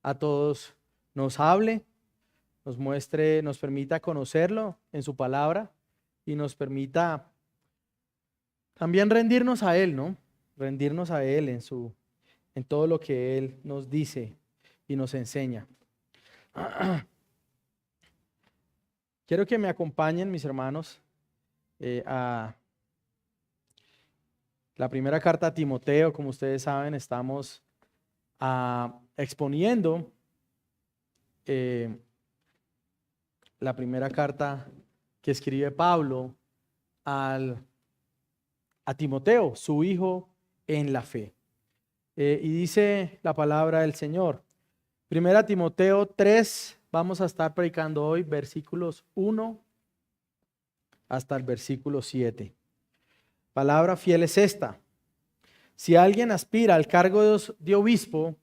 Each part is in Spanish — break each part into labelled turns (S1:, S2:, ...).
S1: a todos nos hable, nos muestre, nos permita conocerlo en su palabra y nos permita también rendirnos a Él, ¿no? Rendirnos a Él en todo lo que Él nos dice y nos enseña. Quiero que me acompañen, mis hermanos, a la primera carta a Timoteo. Como ustedes saben, estamos exponiendo la primera carta que escribe Pablo a Timoteo, su hijo en la fe. Y dice la palabra del Señor. Primera Timoteo 3, vamos a estar predicando hoy versículos 1 hasta el versículo 7. Palabra fiel es esta: si alguien aspira al cargo de obispo,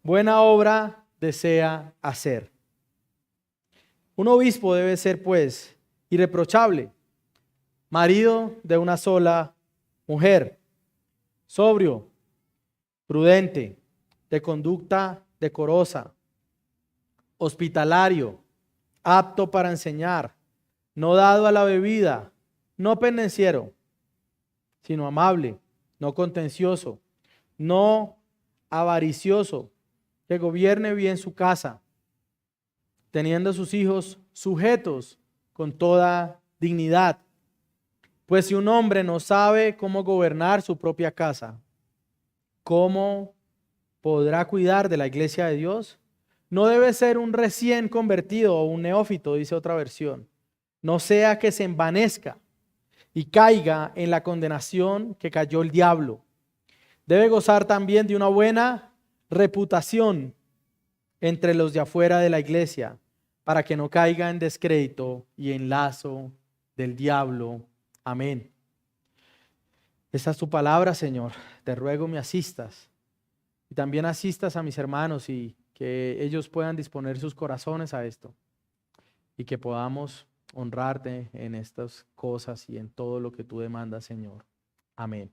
S1: buena obra desea hacer. Un obispo debe ser, pues, irreprochable, marido de una sola mujer, sobrio, prudente, de conducta decorosa, hospitalario, apto para enseñar, no dado a la bebida, no pendenciero, sino amable, no contencioso, no avaricioso, que gobierne bien su casa, teniendo a sus hijos sujetos con toda dignidad. Pues si un hombre no sabe cómo gobernar su propia casa, ¿cómo podrá cuidar de la iglesia de Dios? No debe ser un recién convertido o un neófito, dice otra versión. No sea que se envanezca y caiga en la condenación que cayó el diablo. Debe gozar también de una buena reputación entre los de afuera de la iglesia, para que no caiga en descrédito y en lazo del diablo. Amén. Esta es tu palabra, Señor. Te ruego me asistas y también asistas a mis hermanos y que ellos puedan disponer sus corazones a esto y que podamos honrarte en estas cosas y en todo lo que tú demandas, Señor. Amén.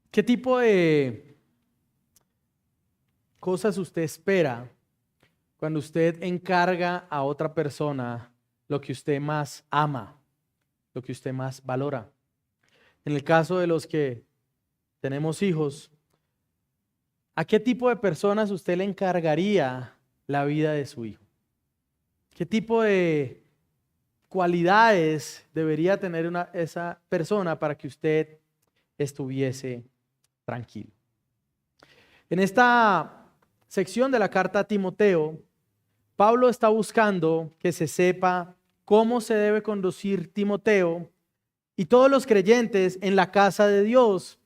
S1: ¿Qué tipo de cosas usted espera cuando usted encarga a otra persona lo que usted más ama, lo que usted más valora? En el caso de los que tenemos hijos, ¿a qué tipo de personas usted le encargaría la vida de su hijo? ¿Qué tipo de cualidades debería tener esa persona para que usted estuviese tranquilo? En esta sección de la carta a Timoteo, Pablo está buscando que se sepa cómo se debe conducir Timoteo y todos los creyentes en la casa de Dios,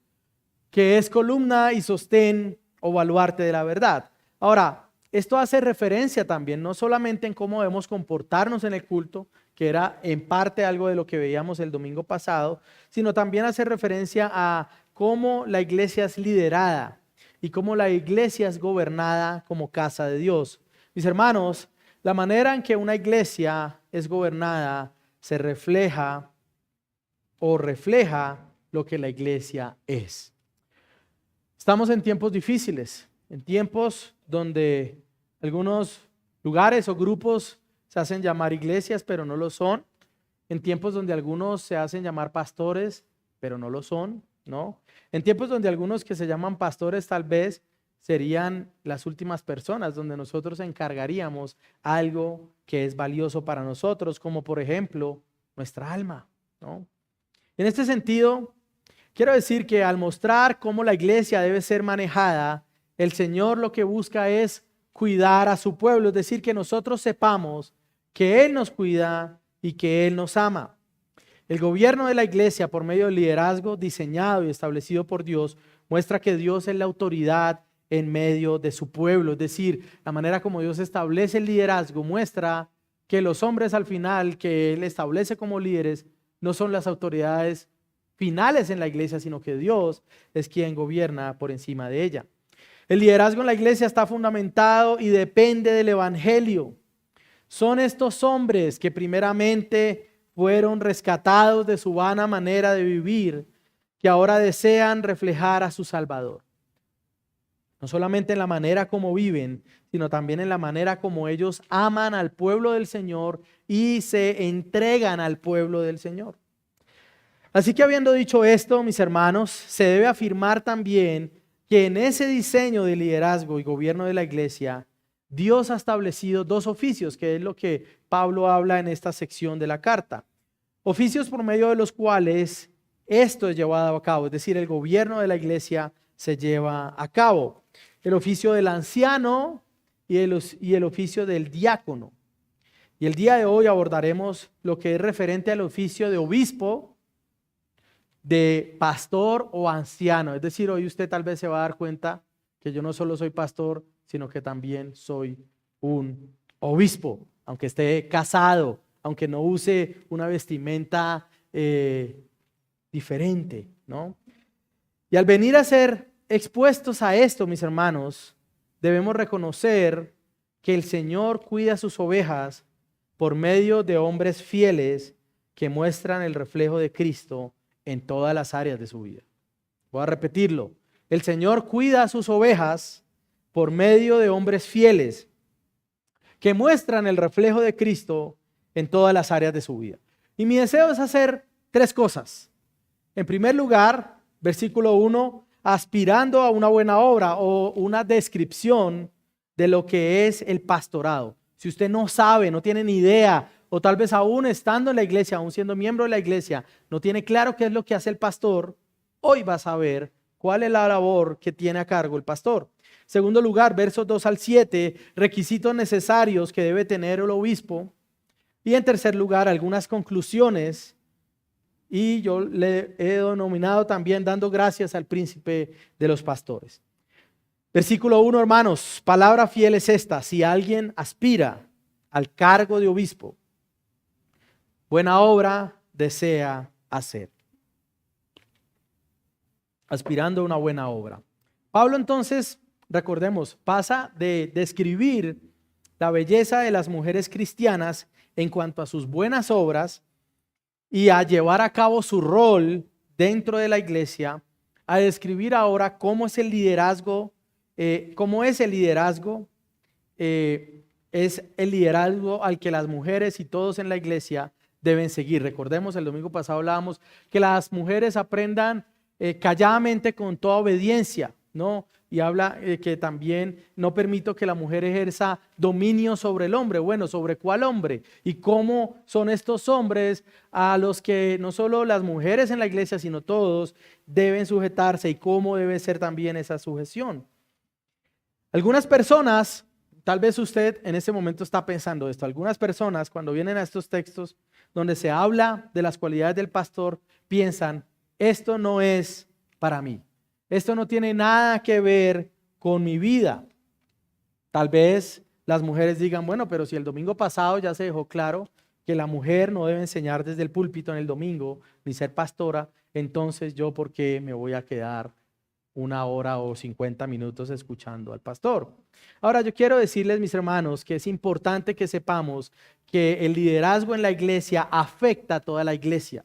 S1: que es columna y sostén o baluarte de la verdad. Ahora, esto hace referencia también no solamente en cómo debemos comportarnos en el culto, que era en parte algo de lo que veíamos el domingo pasado, sino también hace referencia a cómo la iglesia es liderada y cómo la iglesia es gobernada como casa de Dios. Mis hermanos, la manera en que una iglesia es gobernada se refleja lo que la iglesia es. Estamos en tiempos difíciles, en tiempos donde algunos lugares o grupos se hacen llamar iglesias, pero no lo son. En tiempos donde algunos se hacen llamar pastores, pero no lo son, ¿no? En tiempos donde algunos que se llaman pastores tal vez serían las últimas personas donde nosotros encargaríamos algo que es valioso para nosotros, como por ejemplo nuestra alma, ¿no? En este sentido, quiero decir que al mostrar cómo la iglesia debe ser manejada, el Señor lo que busca es cuidar a su pueblo, es decir, que nosotros sepamos que Él nos cuida y que Él nos ama. El gobierno de la iglesia por medio del liderazgo diseñado y establecido por Dios muestra que Dios es la autoridad en medio de su pueblo, es decir, la manera como Dios establece el liderazgo muestra que los hombres al final que Él establece como líderes no son las autoridades finales en la iglesia, sino que Dios es quien gobierna por encima de ella. El liderazgo en la iglesia está fundamentado y depende del evangelio. Son estos hombres que primeramente fueron rescatados de su vana manera de vivir, que ahora desean reflejar a su Salvador. No solamente en la manera como viven, sino también en la manera como ellos aman al pueblo del Señor y se entregan al pueblo del Señor. Así que habiendo dicho esto, mis hermanos, se debe afirmar también que en ese diseño de liderazgo y gobierno de la iglesia, Dios ha establecido dos oficios, que es lo que Pablo habla en esta sección de la carta. Oficios por medio de los cuales esto es llevado a cabo, es decir, el gobierno de la iglesia se lleva a cabo. El oficio del anciano y el oficio del diácono. Y el día de hoy abordaremos lo que es referente al oficio de obispo, de pastor o anciano. Es decir, hoy usted tal vez se va a dar cuenta que yo no solo soy pastor, sino que también soy un obispo, aunque esté casado, aunque no use una vestimenta diferente, ¿no? Y al venir a ser expuestos a esto, mis hermanos, debemos reconocer que el Señor cuida sus ovejas por medio de hombres fieles que muestran el reflejo de Cristo en todas las áreas de su vida. Voy a repetirlo. El Señor cuida a sus ovejas por medio de hombres fieles que muestran el reflejo de Cristo en todas las áreas de su vida. Y mi deseo es hacer tres cosas. En primer lugar, versículo 1, aspirando a una buena obra o una descripción de lo que es el pastorado. Si usted no sabe, no tiene ni idea, o tal vez aún estando en la iglesia, aún siendo miembro de la iglesia, no tiene claro qué es lo que hace el pastor, hoy va a saber cuál es la labor que tiene a cargo el pastor. Segundo lugar, versos 2 al 7, requisitos necesarios que debe tener el obispo. Y en tercer lugar, algunas conclusiones. Y yo le he denominado también dando gracias al príncipe de los pastores. Versículo 1, hermanos, palabra fiel es esta: si alguien aspira al cargo de obispo, buena obra desea hacer. Aspirando a una buena obra. Pablo entonces, recordemos, pasa de describir la belleza de las mujeres cristianas en cuanto a sus buenas obras y a llevar a cabo su rol dentro de la iglesia, a describir ahora cómo es el liderazgo. Es el liderazgo al que las mujeres y todos en la iglesia deben seguir. Recordemos, el domingo pasado hablábamos que las mujeres aprendan calladamente con toda obediencia, ¿no? Y habla que también no permito que la mujer ejerza dominio sobre el hombre. Bueno, ¿sobre cuál hombre? ¿Y cómo son estos hombres a los que no solo las mujeres en la iglesia, sino todos deben sujetarse? ¿Y cómo debe ser también esa sujeción? Algunas personas, tal vez usted en este momento está pensando esto, algunas personas cuando vienen a estos textos donde se habla de las cualidades del pastor, piensan, esto no es para mí, esto no tiene nada que ver con mi vida. Tal vez las mujeres digan, bueno, pero si el domingo pasado ya se dejó claro que la mujer no debe enseñar desde el púlpito en el domingo, ni ser pastora, entonces yo ¿por qué me voy a quedar 1 hora o 50 minutos escuchando al pastor? Ahora yo quiero decirles, mis hermanos, que es importante que sepamos que el liderazgo en la iglesia afecta a toda la iglesia.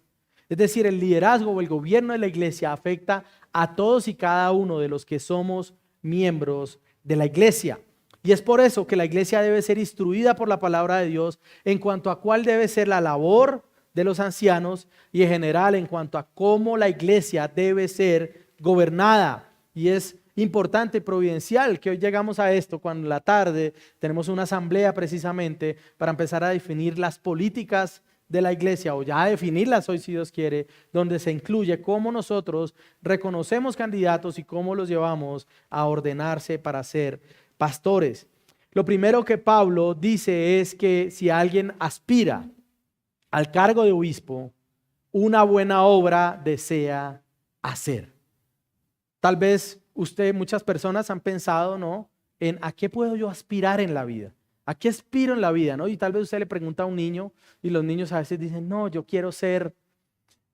S1: Es decir, el liderazgo o el gobierno de la iglesia afecta a todos y cada uno de los que somos miembros de la iglesia. Y es por eso que la iglesia debe ser instruida por la palabra de Dios en cuanto a cuál debe ser la labor de los ancianos y en general en cuanto a cómo la iglesia debe ser gobernada. Y es importante y providencial que hoy llegamos a esto cuando en la tarde tenemos una asamblea precisamente para empezar a definir las políticas de la iglesia, o ya definirlas hoy si Dios quiere, donde se incluye cómo nosotros reconocemos candidatos y cómo los llevamos a ordenarse para ser pastores. Lo primero que Pablo dice es que si alguien aspira al cargo de obispo, una buena obra desea hacer. Tal vez muchas personas han pensado, ¿no?, en a qué puedo yo aspirar en la vida. ¿A qué aspiro en la vida? ¿No? Y tal vez usted le pregunta a un niño y los niños a veces dicen, no, yo quiero ser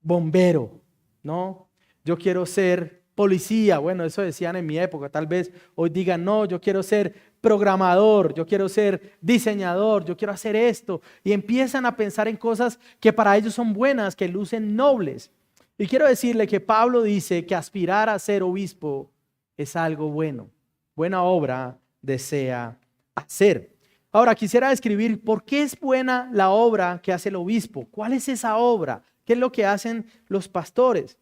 S1: bombero, ¿no? Yo quiero ser policía. Bueno, eso decían en mi época. Tal vez hoy digan, no, yo quiero ser programador, yo quiero ser diseñador, yo quiero hacer esto. Y empiezan a pensar en cosas que para ellos son buenas, que lucen nobles. Y quiero decirle que Pablo dice que aspirar a ser obispo es algo bueno. Buena obra desea hacer. Ahora quisiera describir por qué es buena la obra que hace el obispo. ¿Cuál es esa obra? ¿Qué es lo que hacen los pastores?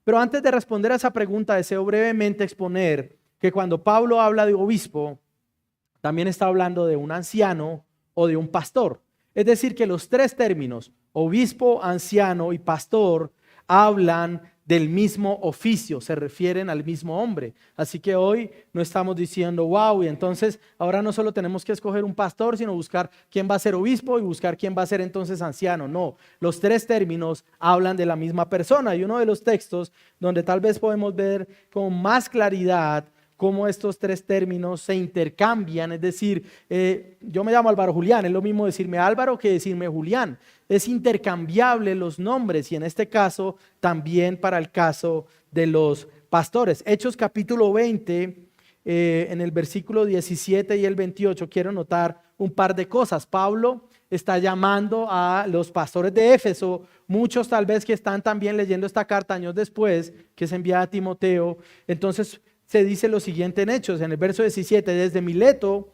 S1: Pero antes de responder a esa pregunta, deseo brevemente exponer que cuando Pablo habla de obispo, también está hablando de un anciano o de un pastor. Es decir, que los tres términos, obispo, anciano y pastor, hablan del mismo oficio, se refieren al mismo hombre. Así que hoy no estamos diciendo, wow, y entonces ahora no solo tenemos que escoger un pastor, sino buscar quién va a ser obispo y buscar quién va a ser entonces anciano. No, los tres términos hablan de la misma persona. Y uno de los textos donde tal vez podemos ver con más claridad cómo estos tres términos se intercambian, es decir, yo me llamo Álvaro Julián, es lo mismo decirme Álvaro que decirme Julián, es intercambiable los nombres y en este caso también para el caso de los pastores. Hechos capítulo 20, en el versículo 17 y el 28, quiero notar un par de cosas. Pablo está llamando a los pastores de Éfeso, muchos tal vez que están también leyendo esta carta años después, que es enviada a Timoteo. Entonces se dice lo siguiente en Hechos, en el verso 17, desde Mileto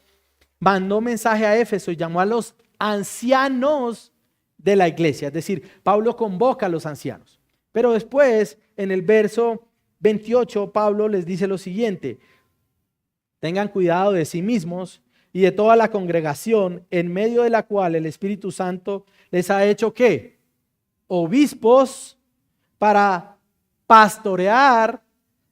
S1: mandó mensaje a Éfeso y llamó a los ancianos de la iglesia, es decir, Pablo convoca a los ancianos. Pero después, en el verso 28, Pablo les dice lo siguiente: tengan cuidado de sí mismos y de toda la congregación en medio de la cual el Espíritu Santo les ha hecho ¿qué? Obispos para pastorear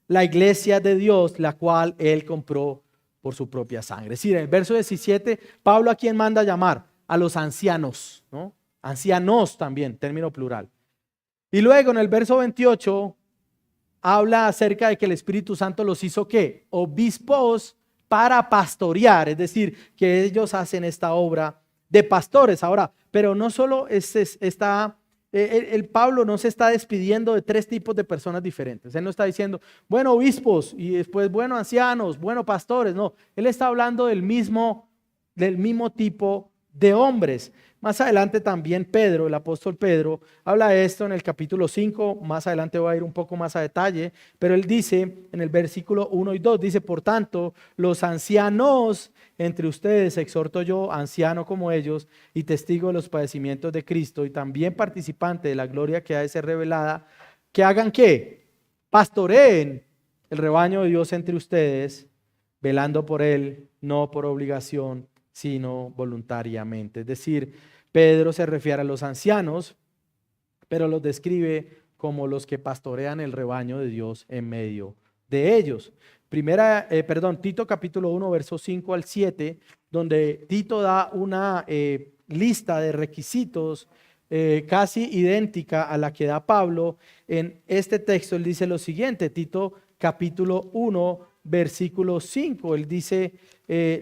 S1: la iglesia de Dios, la cual él compró por su propia sangre. Es decir, en el verso 17, Pablo a quién manda llamar? A los ancianos, ¿no? Ancianos también, término plural. Y luego en el verso 28 habla acerca de que el Espíritu Santo los hizo ¿qué? Obispos para pastorear, es decir, que ellos hacen esta obra de pastores. Ahora, pero no solo el Pablo no se está despidiendo de tres tipos de personas diferentes. Él no está diciendo, bueno, obispos y después, bueno, ancianos, bueno, pastores. No, él está hablando del mismo tipo de hombres. Más adelante también Pedro, el apóstol Pedro, habla de esto en el capítulo 5, más adelante voy a ir un poco más a detalle, pero él dice en el versículo 1 y 2, dice, por tanto, los ancianos entre ustedes exhorto yo, anciano como ellos, y testigo de los padecimientos de Cristo, y también participante de la gloria que ha de ser revelada, que hagan ¿qué? Pastoreen el rebaño de Dios entre ustedes, velando por él, no por obligación, sino voluntariamente. Es decir, Pedro se refiere a los ancianos, pero los describe como los que pastorean el rebaño de Dios en medio de ellos. Tito capítulo 1, versos 5 al 7, donde Tito da una lista de requisitos casi idéntica a la que da Pablo. En este texto él dice lo siguiente, Tito capítulo 1, versículo 5, él dice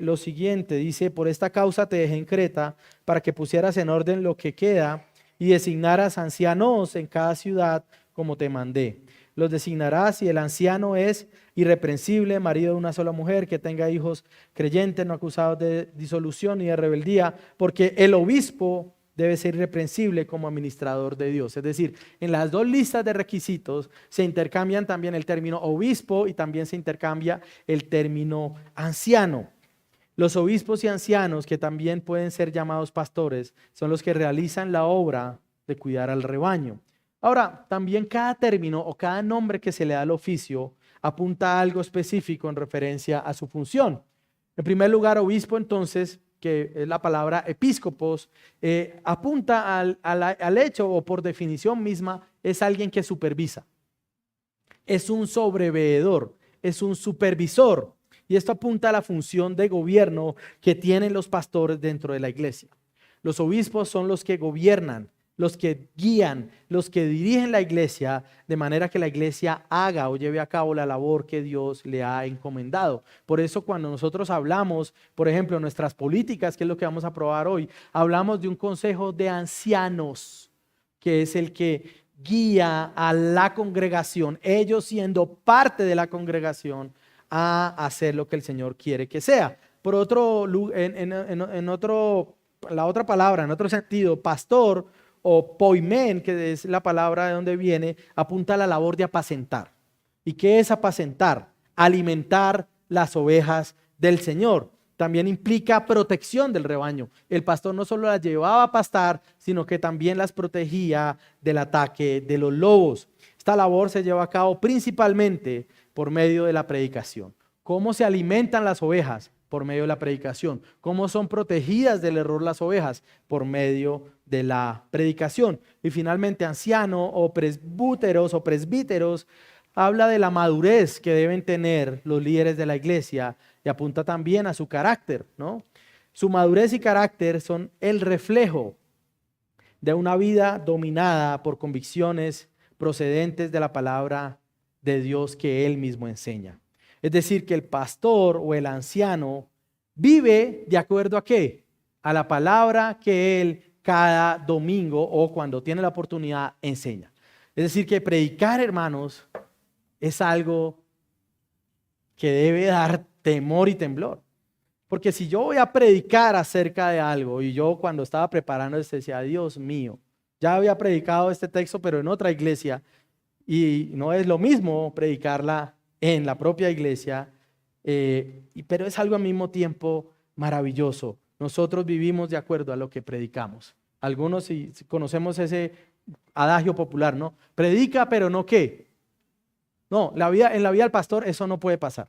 S1: lo siguiente, dice, por esta causa te dejé en Creta, para que pusieras en orden lo que queda y designaras ancianos en cada ciudad como te mandé. Los designarás y el anciano es irreprensible, marido de una sola mujer, que tenga hijos creyentes, no acusados de disolución ni de rebeldía, porque el obispo debe ser irreprensible como administrador de Dios. Es decir, en las dos listas de requisitos se intercambian también el término obispo y también se intercambia el término anciano. Los obispos y ancianos, que también pueden ser llamados pastores, son los que realizan la obra de cuidar al rebaño. Ahora, también cada término o cada nombre que se le da al oficio apunta a algo específico en referencia a su función. En primer lugar, obispo, entonces, que es la palabra episcopos, apunta al hecho, o por definición misma, es alguien que supervisa. Es un sobreveedor, es un supervisor. Y esto apunta a la función de gobierno que tienen los pastores dentro de la iglesia. Los obispos son los que gobiernan, los que guían, los que dirigen la iglesia de manera que la iglesia haga o lleve a cabo la labor que Dios le ha encomendado. Por eso cuando nosotros hablamos, por ejemplo, nuestras políticas, que es lo que vamos a aprobar hoy, hablamos de un consejo de ancianos, que es el que guía a la congregación, ellos siendo parte de la congregación, a hacer lo que el Señor quiere que sea. Por otro, la otra palabra, en otro sentido, pastor o poimen, que es la palabra de donde viene, apunta a la labor de apacentar. ¿Y qué es apacentar? Alimentar las ovejas del Señor. También implica protección del rebaño. El pastor no solo las llevaba a pastar, sino que también las protegía del ataque de los lobos. Esta labor se lleva a cabo principalmente por medio de la predicación. ¿Cómo se alimentan las ovejas? Por medio de la predicación. ¿Cómo son protegidas del error las ovejas? Por medio de la predicación. Y finalmente, anciano o presbíteros habla de la madurez que deben tener los líderes de la iglesia y apunta también a su carácter, ¿no? Su madurez y carácter son el reflejo de una vida dominada por convicciones procedentes de la palabra de Dios que Él mismo enseña. Es decir, que el pastor o el anciano vive de acuerdo a ¿qué? A la palabra que él cada domingo o cuando tiene la oportunidad enseña. Es decir, que predicar, hermanos, es algo que debe dar temor y temblor. Porque si yo voy a predicar acerca de algo y yo cuando estaba preparando decía, Dios mío, ya había predicado este texto pero en otra iglesia y no es lo mismo predicarla en la propia iglesia, pero es algo al mismo tiempo maravilloso. Nosotros vivimos de acuerdo a lo que predicamos. Algunos si conocemos ese adagio popular, ¿no? Predica, pero no ¿qué? No, en la vida del pastor eso no puede pasar.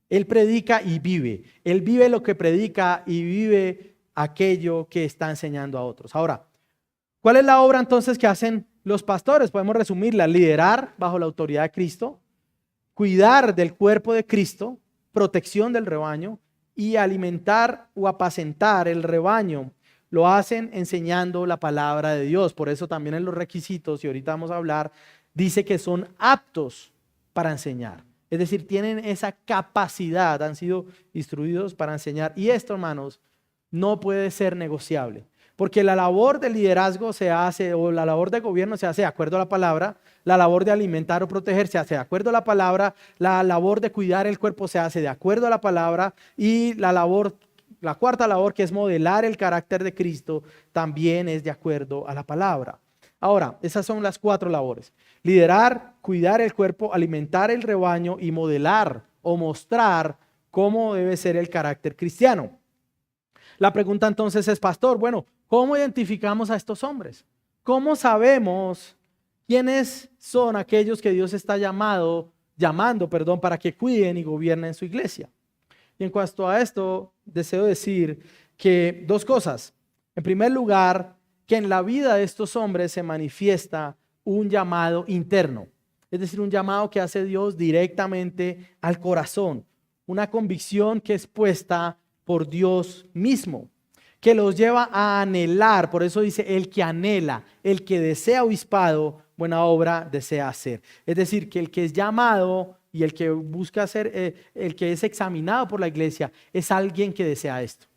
S1: Él predica y vive. Él vive lo que predica y vive aquello que está enseñando a otros. Ahora, ¿cuál es la obra entonces que hacen los pastores? Podemos resumirla: liderar bajo la autoridad de Cristo, cuidar del cuerpo de Cristo, protección del rebaño y alimentar o apacentar el rebaño. Lo hacen enseñando la palabra de Dios. Por eso también en los requisitos, y ahorita vamos a hablar, dice que son aptos para enseñar. Es decir, tienen esa capacidad, han sido instruidos para enseñar. Y esto, hermanos, no puede ser negociable. Porque la labor de liderazgo se hace, o la labor de gobierno se hace de acuerdo a la palabra, la labor de alimentar o proteger se hace de acuerdo a la palabra, la labor de cuidar el cuerpo se hace de acuerdo a la palabra y la cuarta labor, que es modelar el carácter de Cristo, también es de acuerdo a la palabra. Ahora, esas son las 4 labores: liderar, cuidar el cuerpo, alimentar el rebaño y modelar o mostrar cómo debe ser el carácter cristiano. La pregunta entonces es, pastor, bueno, ¿cómo identificamos a estos hombres? ¿Cómo sabemos quiénes son aquellos que Dios está llamando para que cuiden y gobiernen su iglesia? Y en cuanto a esto, deseo decir que 2 cosas. En primer lugar, que en la vida de estos hombres se manifiesta un llamado interno, es decir, un llamado que hace Dios directamente al corazón, una convicción que es puesta por Dios mismo, que los lleva a anhelar. Por eso dice, el que anhela, el que desea obispado, buena obra desea hacer. Es decir, que el que es llamado y el que busca hacer, el que es examinado por la iglesia, es alguien que desea esto.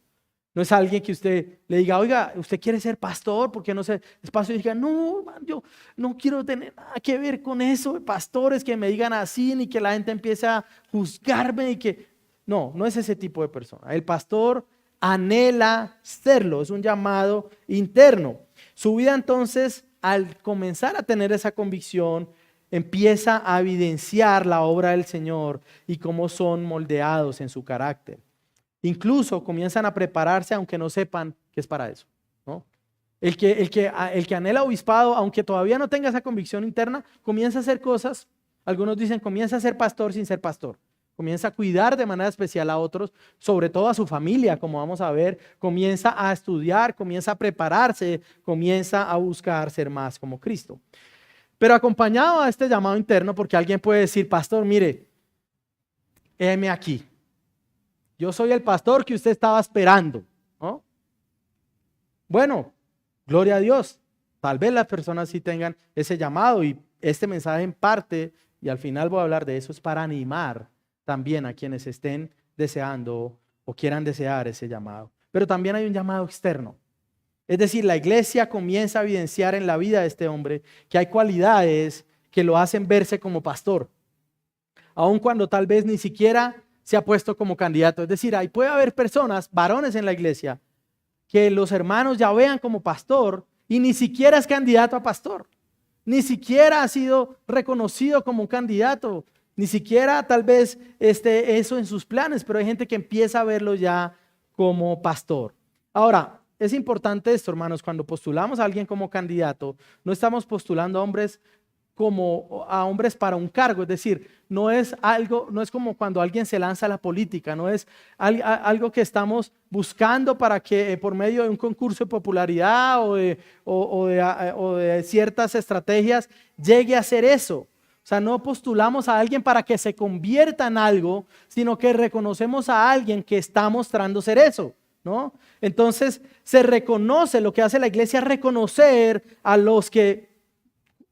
S1: No es alguien que usted le diga, oiga, ¿usted quiere ser pastor? ¿Por qué no ser pastor? Y diga, no, man, yo no quiero tener nada que ver con eso de pastores que me digan así, ni que la gente empiece a juzgarme y que... No es ese tipo de persona. El pastor anhela serlo, es un llamado interno. Su vida entonces, al comenzar a tener esa convicción, empieza a evidenciar la obra del Señor y cómo son moldeados en su carácter. Incluso comienzan a prepararse aunque no sepan que es para eso, ¿no? El que anhela obispado, aunque todavía no tenga esa convicción interna, comienza a hacer cosas. Algunos dicen, comienza a ser pastor sin ser pastor. Comienza a cuidar de manera especial a otros, sobre todo a su familia, como vamos a ver. Comienza a estudiar, comienza a prepararse, comienza a buscar ser más como Cristo. Pero acompañado a este llamado interno, porque alguien puede decir, pastor, mire, heme aquí. Yo soy el pastor que usted estaba esperando, ¿no? Bueno, gloria a Dios. Tal vez las personas sí tengan ese llamado y este mensaje en parte, y al final voy a hablar de eso, es para animar también a quienes estén deseando o quieran desear ese llamado. Pero también hay un llamado externo. Es decir, la iglesia comienza a evidenciar en la vida de este hombre que hay cualidades que lo hacen verse como pastor, aun cuando tal vez ni siquiera se ha puesto como candidato. Es decir, puede haber personas, varones en la iglesia, que los hermanos ya vean como pastor y ni siquiera es candidato a pastor, ni siquiera ha sido reconocido como un candidato, ni siquiera tal vez eso en sus planes, pero hay gente que empieza a verlo ya como pastor. Ahora, es importante esto, hermanos, cuando postulamos a alguien como candidato, no estamos postulando a hombres para un cargo, es decir, no es como cuando alguien se lanza a la política, no es algo que estamos buscando para que por medio de un concurso de popularidad o de ciertas estrategias llegue a ser eso. O sea, no postulamos a alguien para que se convierta en algo, sino que reconocemos a alguien que está mostrando ser eso, ¿no? Entonces se reconoce, lo que hace la iglesia es reconocer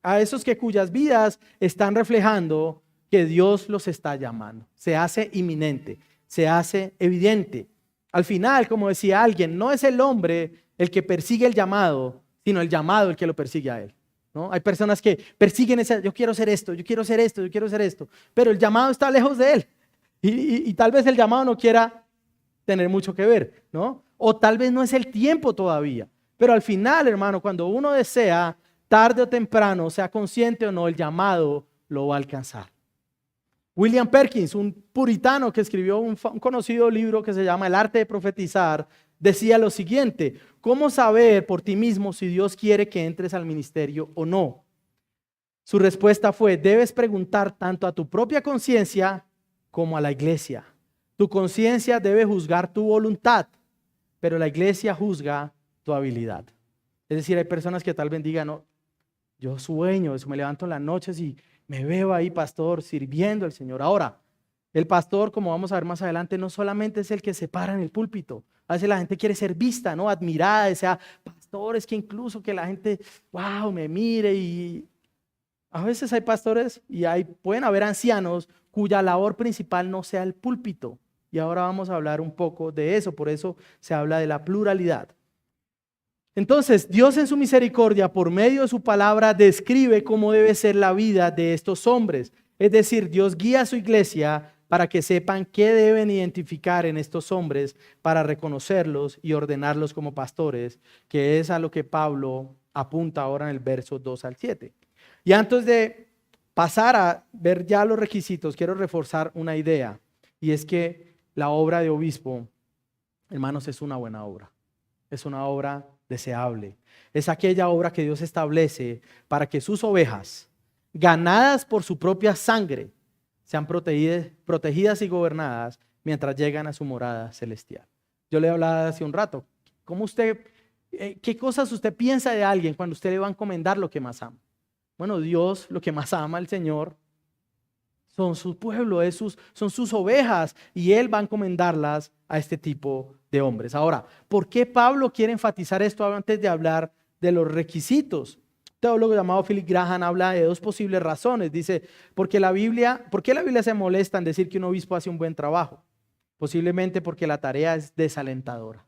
S1: a esos cuyas vidas están reflejando que Dios los está llamando. Se hace inminente, se hace evidente. Al final, como decía alguien, no es el hombre el que persigue el llamado, sino el llamado el que lo persigue a él, ¿no? Hay personas que persiguen yo quiero ser esto, yo quiero ser esto, yo quiero ser esto, pero el llamado está lejos de él y tal vez el llamado no quiera tener mucho que ver, ¿no? O tal vez no es el tiempo todavía, pero al final, hermano, cuando uno desea, tarde o temprano, sea consciente o no, el llamado lo va a alcanzar. William Perkins, un puritano que escribió un conocido libro que se llama El arte de profetizar, decía lo siguiente: ¿cómo saber por ti mismo si Dios quiere que entres al ministerio o no? Su respuesta fue: debes preguntar tanto a tu propia conciencia como a la iglesia. Tu conciencia debe juzgar tu voluntad, pero la iglesia juzga tu habilidad. Es decir, hay personas que tal vez digan, no, yo sueño, me levanto en las noches y me veo ahí, pastor, sirviendo al Señor. Ahora, el pastor, como vamos a ver más adelante, no solamente es el que se para en el púlpito. A veces la gente quiere ser vista, ¿no? Admirada, desea pastores que incluso que la gente, wow, me mire. Y a veces hay pastores y pueden haber ancianos cuya labor principal no sea el púlpito. Y ahora vamos a hablar un poco de eso, por eso se habla de la pluralidad. Entonces, Dios en su misericordia, por medio de su palabra, describe cómo debe ser la vida de estos hombres. Es decir, Dios guía a su iglesia para que sepan qué deben identificar en estos hombres para reconocerlos y ordenarlos como pastores, que es a lo que Pablo apunta ahora en el verso 2 al 7. Y antes de pasar a ver ya los requisitos, quiero reforzar una idea, y es que la obra de obispo, hermanos, es una buena obra. Es una obra deseable. Es aquella obra que Dios establece para que sus ovejas, ganadas por su propia sangre, sean protegidas y gobernadas mientras llegan a su morada celestial. Yo le hablaba hace un rato, ¿qué cosas usted piensa de alguien cuando usted le va a encomendar lo que más ama? Bueno, Dios, lo que más ama, el Señor, son su pueblo, son sus ovejas, y Él va a encomendarlas a este tipo de hombres. Ahora, ¿por qué Pablo quiere enfatizar esto antes de hablar de los requisitos? Un teólogo llamado Philip Graham habla de dos posibles razones. Dice, ¿por qué la Biblia se molesta en decir que un obispo hace un buen trabajo? Posiblemente porque la tarea es desalentadora.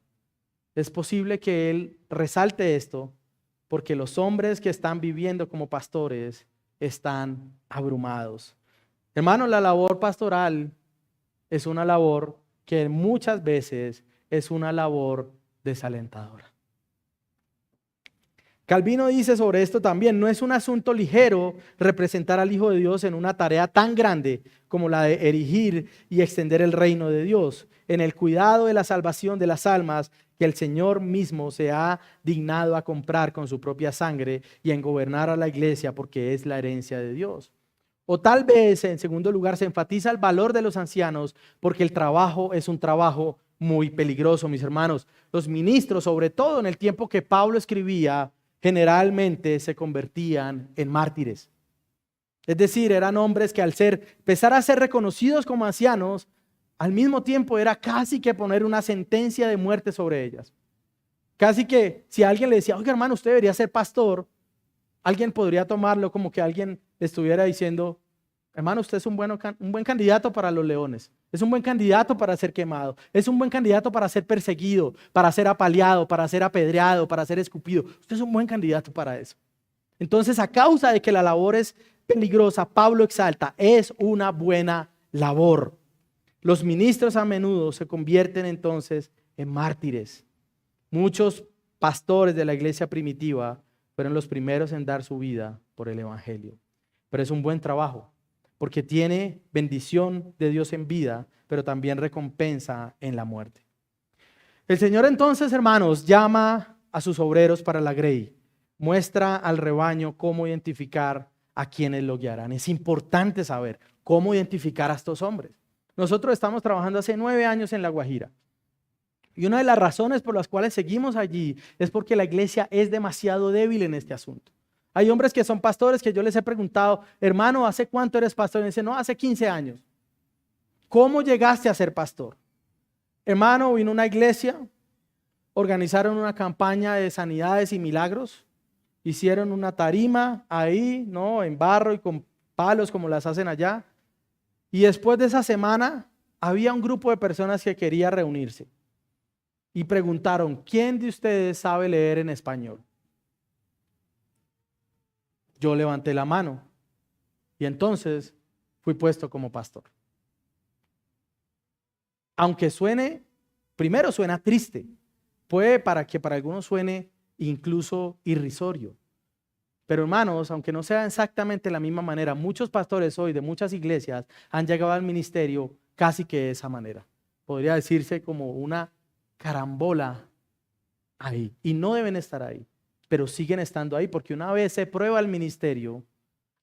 S1: Es posible que él resalte esto porque los hombres que están viviendo como pastores están abrumados. Hermano, la labor pastoral es una labor que muchas veces es una labor desalentadora. Calvino dice sobre esto también: no es un asunto ligero representar al Hijo de Dios en una tarea tan grande como la de erigir y extender el reino de Dios, en el cuidado de la salvación de las almas que el Señor mismo se ha dignado a comprar con su propia sangre, y en gobernar a la iglesia porque es la herencia de Dios. O tal vez, en segundo lugar, se enfatiza el valor de los ancianos porque el trabajo es un trabajo muy peligroso, mis hermanos. Los ministros, sobre todo en el tiempo que Pablo escribía, generalmente se convertían en mártires. Es decir, eran hombres que al empezar a ser reconocidos como ancianos, al mismo tiempo era casi que poner una sentencia de muerte sobre ellas. Casi que si alguien le decía, oiga hermano, usted debería ser pastor, alguien podría tomarlo como que alguien le estuviera diciendo, hermano, usted es un buen candidato para los leones, es un buen candidato para ser quemado, es un buen candidato para ser perseguido, para ser apaleado, para ser apedreado, para ser escupido. Usted es un buen candidato para eso. Entonces, a causa de que la labor es peligrosa, Pablo exalta, es una buena labor. Los ministros a menudo se convierten entonces en mártires. Muchos pastores de la iglesia primitiva fueron los primeros en dar su vida por el evangelio. Pero es un buen trabajo, porque tiene bendición de Dios en vida, pero también recompensa en la muerte. El Señor entonces, hermanos, llama a sus obreros para la grey, muestra al rebaño cómo identificar a quienes lo guiarán. Es importante saber cómo identificar a estos hombres. Nosotros estamos trabajando hace 9 años en La Guajira. Y una de las razones por las cuales seguimos allí es porque la iglesia es demasiado débil en este asunto. Hay hombres que son pastores que yo les he preguntado, hermano, ¿hace cuánto eres pastor? Y me dicen, no, hace 15 años. ¿Cómo llegaste a ser pastor? Hermano, vino una iglesia, organizaron una campaña de sanidades y milagros, hicieron una tarima ahí, ¿no? En barro y con palos como las hacen allá. Y después de esa semana había un grupo de personas que quería reunirse. Y preguntaron, ¿quién de ustedes sabe leer en español? Yo levanté la mano y entonces fui puesto como pastor. Aunque primero suena triste, puede que para algunos suene incluso irrisorio. Pero hermanos, aunque no sea exactamente de la misma manera, muchos pastores hoy de muchas iglesias han llegado al ministerio casi que de esa manera. Podría decirse como una carambola ahí. Y no deben estar ahí, pero siguen estando ahí porque una vez se prueba el ministerio,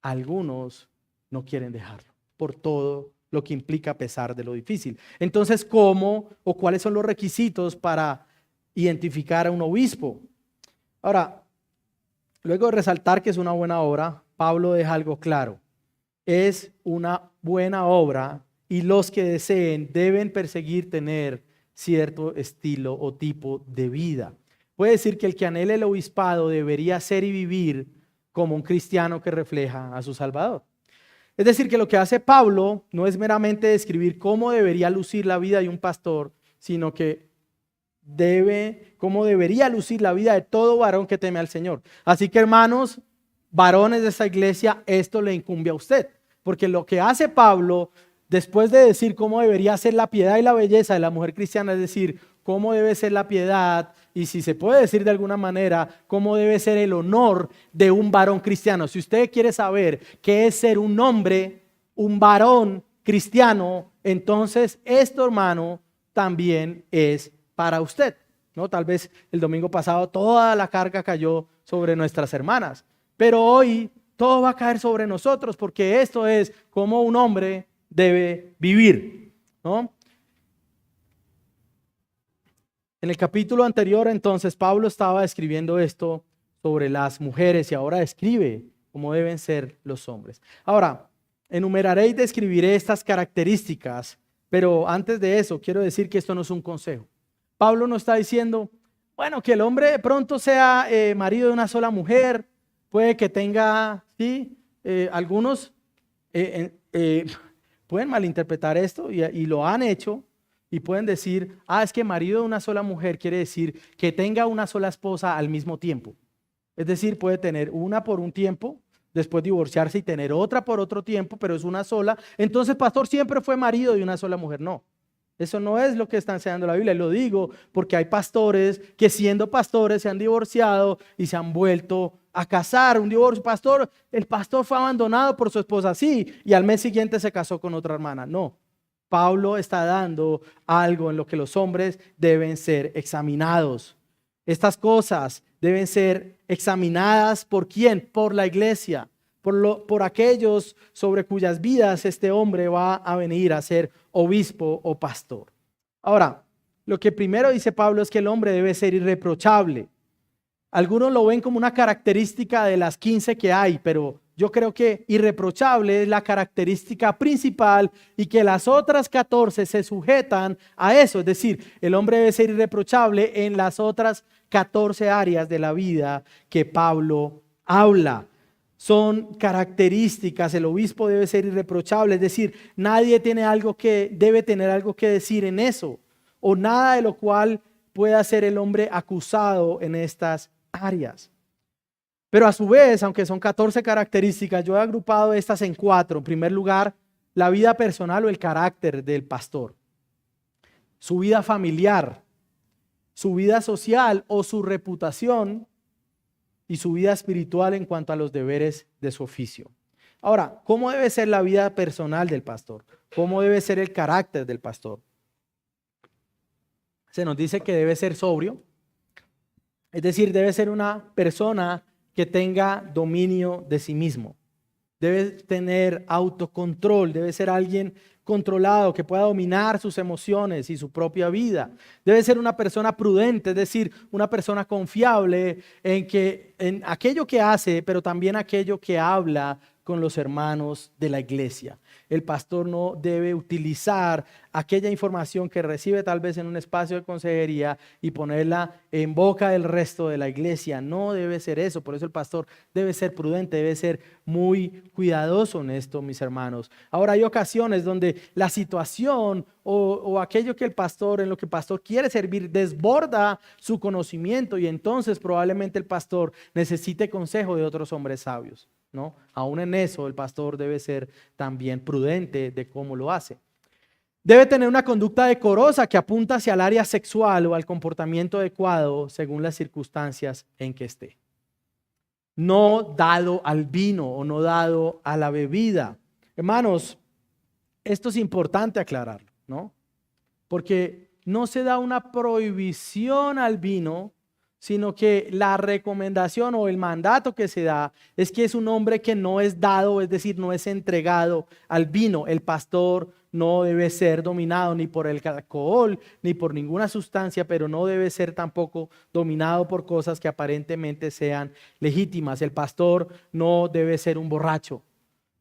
S1: algunos no quieren dejarlo por todo lo que implica a pesar de lo difícil. Entonces, ¿cómo o cuáles son los requisitos para identificar a un obispo? Ahora, luego de resaltar que es una buena obra, Pablo deja algo claro. Es una buena obra y los que deseen deben perseguir tener cierto estilo o tipo de vida. Puede decir que el que anhele el obispado debería ser y vivir como un cristiano que refleja a su Salvador. Es decir, que lo que hace Pablo no es meramente describir cómo debería lucir la vida de un pastor, sino que cómo debería lucir la vida de todo varón que teme al Señor. Así que, hermanos, varones de esta iglesia, esto le incumbe a usted, porque lo que hace Pablo, después de decir cómo debería ser la piedad y la belleza de la mujer cristiana, es decir, cómo debe ser la piedad y, si se puede decir de alguna manera, cómo debe ser el honor de un varón cristiano. Si usted quiere saber qué es ser un hombre, un varón cristiano, entonces esto, hermano, también es para usted, ¿no? Tal vez el domingo pasado toda la carga cayó sobre nuestras hermanas, pero hoy todo va a caer sobre nosotros porque esto es cómo un hombre debe vivir, ¿no? En el capítulo anterior, entonces, Pablo estaba escribiendo esto sobre las mujeres y ahora escribe cómo deben ser los hombres. Ahora, enumeraré y describiré estas características, pero antes de eso quiero decir que esto no es un consejo. Pablo no está diciendo, bueno, que el hombre de pronto sea marido de una sola mujer, puede que tenga, sí, algunos pueden malinterpretar esto y lo han hecho. Y pueden decir, es que marido de una sola mujer quiere decir que tenga una sola esposa al mismo tiempo. Es decir, puede tener una por un tiempo, después divorciarse y tener otra por otro tiempo, pero es una sola. Entonces, pastor, siempre fue marido de una sola mujer. No, eso no es lo que está enseñando la Biblia. Lo digo porque hay pastores que siendo pastores se han divorciado y se han vuelto a casar. Un divorcio, el pastor fue abandonado por su esposa, sí, y al mes siguiente se casó con otra hermana. No. Pablo está dando algo en lo que los hombres deben ser examinados. Estas cosas deben ser examinadas ¿por quién? Por la iglesia, por aquellos sobre cuyas vidas este hombre va a venir a ser obispo o pastor. Ahora, lo que primero dice Pablo es que el hombre debe ser irreprochable. Algunos lo ven como una característica de las 15 que hay, pero yo creo que irreprochable es la característica principal y que las otras 14 se sujetan a eso. Es decir, el hombre debe ser irreprochable en las otras 14 áreas de la vida que Pablo habla. Son características, el obispo debe ser irreprochable, es decir, nadie debe tener algo que decir en eso, o nada de lo cual pueda ser el hombre acusado en estas áreas. Pero a su vez, aunque son 14 características, yo he agrupado estas en 4. En primer lugar, la vida personal o el carácter del pastor, su vida familiar, su vida social o su reputación y su vida espiritual en cuanto a los deberes de su oficio. Ahora, ¿cómo debe ser la vida personal del pastor? ¿Cómo debe ser el carácter del pastor? Se nos dice que debe ser sobrio, es decir, debe ser una persona que tenga dominio de sí mismo. Debe tener autocontrol, debe ser alguien controlado, que pueda dominar sus emociones y su propia vida. Debe ser una persona prudente, es decir, una persona confiable en aquello que hace, pero también aquello que habla con los hermanos de la iglesia. El pastor no debe utilizar aquella información que recibe tal vez en un espacio de consejería y ponerla en boca del resto de la iglesia. No debe ser eso. Por eso el pastor debe ser prudente, debe ser muy cuidadoso en esto, mis hermanos. Ahora, hay ocasiones donde la situación o aquello que el pastor, en lo que el pastor quiere servir, desborda su conocimiento, y entonces probablemente el pastor necesite consejo de otros hombres sabios, ¿no? Aún en eso el pastor debe ser también prudente de cómo lo hace. Debe tener una conducta decorosa que apunta hacia el área sexual o al comportamiento adecuado según las circunstancias en que esté. No dado al vino o no dado a la bebida. Hermanos, esto es importante aclararlo, ¿no? Porque no se da una prohibición al vino, sino que la recomendación o el mandato que se da es que es un hombre que no es dado, es decir, no es entregado al vino. El pastor no debe ser dominado ni por el alcohol ni por ninguna sustancia, pero no debe ser tampoco dominado por cosas que aparentemente sean legítimas. El pastor no debe ser un borracho,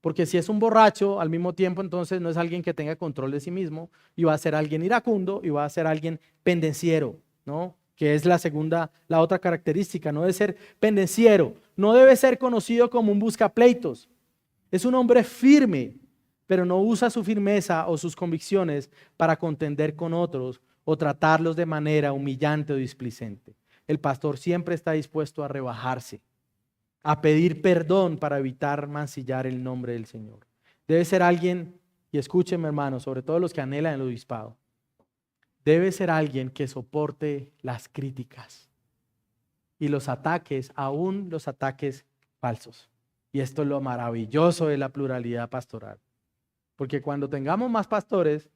S1: porque si es un borracho, al mismo tiempo entonces no es alguien que tenga control de sí mismo, y va a ser alguien iracundo y va a ser alguien pendenciero, ¿no? Que es la otra característica. No debe ser pendenciero, no debe ser conocido como un buscapleitos. Es un hombre firme, pero no usa su firmeza o sus convicciones para contender con otros o tratarlos de manera humillante o displicente. El pastor siempre está dispuesto a rebajarse, a pedir perdón para evitar mancillar el nombre del Señor. Debe ser alguien, y escúchenme hermanos, sobre todo los que anhelan el obispado, debe ser alguien que soporte las críticas y los ataques, aún los ataques falsos. Y esto es lo maravilloso de la pluralidad pastoral. Porque cuando tengamos más pastores,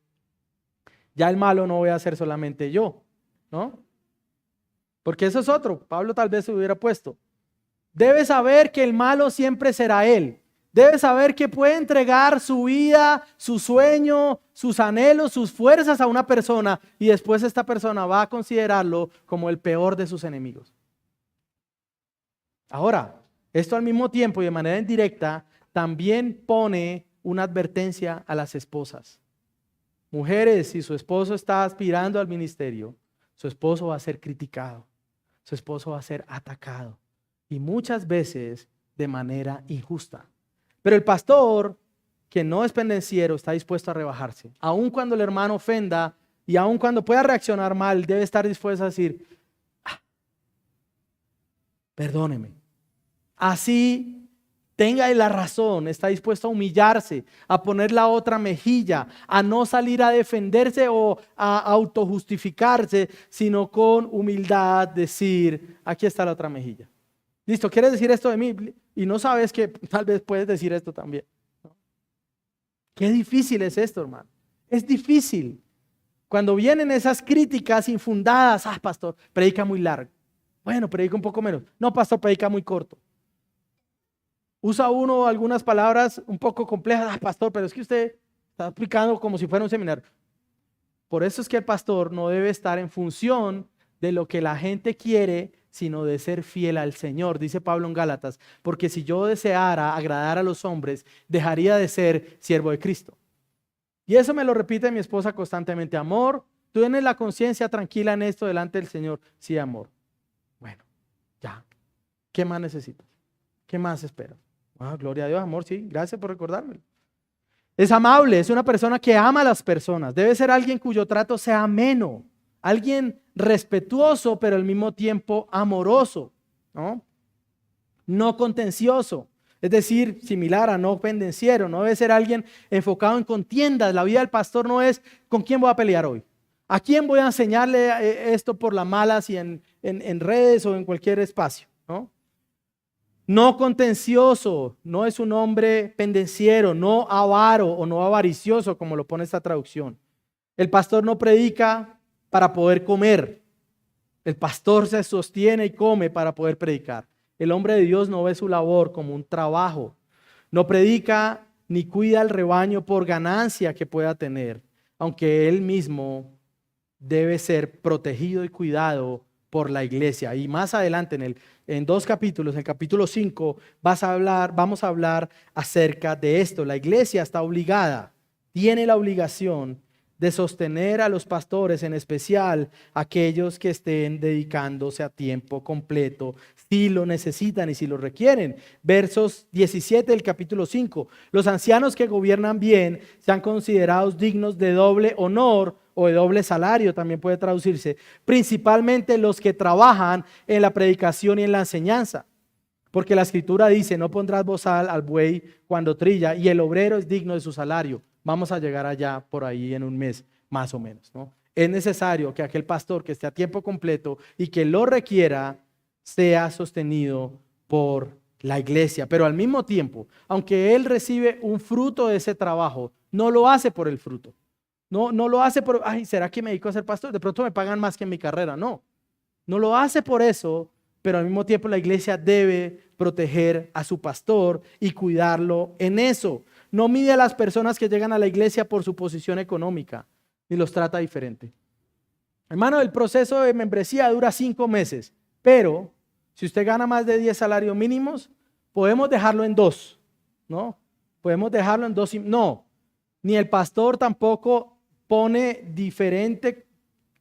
S1: ya el malo no voy a ser solamente yo, ¿no? Porque eso es otro. Pablo tal vez se hubiera puesto. Debe saber que el malo siempre será él. Debe saber que puede entregar su vida, su sueño, sus anhelos, sus fuerzas a una persona, y después esta persona va a considerarlo como el peor de sus enemigos. Ahora, esto al mismo tiempo y de manera indirecta también pone una advertencia a las esposas. Mujeres, si su esposo está aspirando al ministerio, su esposo va a ser criticado, su esposo va a ser atacado, y muchas veces de manera injusta. Pero el pastor, que no es pendenciero, está dispuesto a rebajarse. Aun cuando el hermano ofenda y aun cuando pueda reaccionar mal, debe estar dispuesto a decir, perdóneme. Así tenga la razón, está dispuesto a humillarse, a poner la otra mejilla, a no salir a defenderse o a autojustificarse, sino con humildad decir, aquí está la otra mejilla. Listo, ¿quieres decir esto de mí? Y no sabes que tal vez puedes decir esto también, ¿no? Qué difícil es esto, hermano. Es difícil. Cuando vienen esas críticas infundadas, pastor, predica muy largo. Bueno, predica un poco menos. No, pastor, predica muy corto. Usa uno algunas palabras un poco complejas. Pastor, pero es que usted está explicando como si fuera un seminario. Por eso es que el pastor no debe estar en función de lo que la gente quiere, sino de ser fiel al Señor. Dice Pablo en Gálatas, porque si yo deseara agradar a los hombres, dejaría de ser siervo de Cristo. Y eso me lo repite mi esposa constantemente. Amor, tú tienes la conciencia tranquila en esto delante del Señor. Sí, amor. Bueno, ya. ¿Qué más necesitas? ¿Qué más esperas? Gloria a Dios, amor, sí. Gracias por recordármelo. Es amable, es una persona que ama a las personas. Debe ser alguien cuyo trato sea ameno. Alguien respetuoso, pero al mismo tiempo amoroso, ¿no? No contencioso, es decir, similar a no pendenciero. No debe ser alguien enfocado en contiendas. La vida del pastor no es con quién voy a pelear hoy. ¿A quién voy a enseñarle esto por las malas y en redes o en cualquier espacio? ¿No? No contencioso, no es un hombre pendenciero, no avaro o no avaricioso, como lo pone esta traducción. El pastor no predica para poder comer. El pastor se sostiene y come para poder predicar. El hombre de Dios no ve su labor como un trabajo. No predica ni cuida al rebaño por ganancia que pueda tener, aunque él mismo debe ser protegido y cuidado por la iglesia. Y más adelante en 2 capítulos, en el capítulo 5, vamos a hablar acerca de esto. La iglesia está obligada, tiene la obligación de sostener a los pastores, en especial aquellos que estén dedicándose a tiempo completo, si lo necesitan y si lo requieren. Versos 17 del capítulo 5. Los ancianos que gobiernan bien sean considerados dignos de doble honor o de doble salario, también puede traducirse, principalmente los que trabajan en la predicación y en la enseñanza. Porque la escritura dice, no pondrás bozal al buey cuando trilla, y el obrero es digno de su salario. Vamos a llegar allá por ahí en un mes, más o menos, ¿no? Es necesario que aquel pastor que esté a tiempo completo y que lo requiera, sea sostenido por la iglesia. Pero al mismo tiempo, aunque él recibe un fruto de ese trabajo, no lo hace por el fruto. No lo hace por, ay, ¿será que me dedico a ser pastor? De pronto me pagan más que en mi carrera. No lo hace por eso, pero al mismo tiempo la iglesia debe proteger a su pastor y cuidarlo en eso. No mide a las personas que llegan a la iglesia por su posición económica, ni los trata diferente. Hermano, el proceso de membresía dura 5 meses, pero si usted gana más de 10 salarios mínimos, podemos dejarlo en 2, ¿no? Podemos dejarlo en 2, no, ni el pastor tampoco pone diferente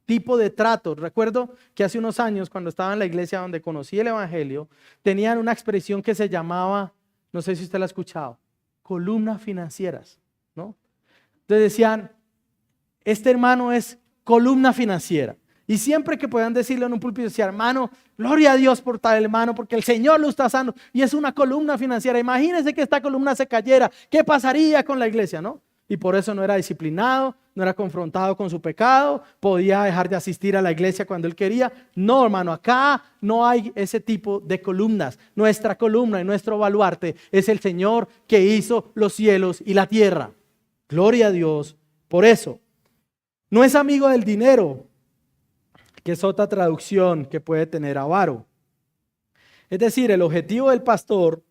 S1: tipo de trato. Recuerdo que hace unos años, cuando estaba en la iglesia donde conocí el evangelio, tenían una expresión que se llamaba, no sé si usted la ha escuchado, columnas financieras, ¿no? Entonces decían, este hermano es columna financiera. Y siempre que puedan decirlo en un púlpito, decía, hermano, gloria a Dios por tal hermano, porque el Señor lo está sanando. Y es una columna financiera. Imagínense que esta columna se cayera. ¿Qué pasaría con la iglesia, no? Y por eso no era disciplinado, no era confrontado con su pecado, podía dejar de asistir a la iglesia cuando él quería. No, hermano, acá no hay ese tipo de columnas. Nuestra columna y nuestro baluarte es el Señor que hizo los cielos y la tierra. Gloria a Dios por eso. No es amigo del dinero, que es otra traducción que puede tener avaro. Es decir, el objetivo del pastor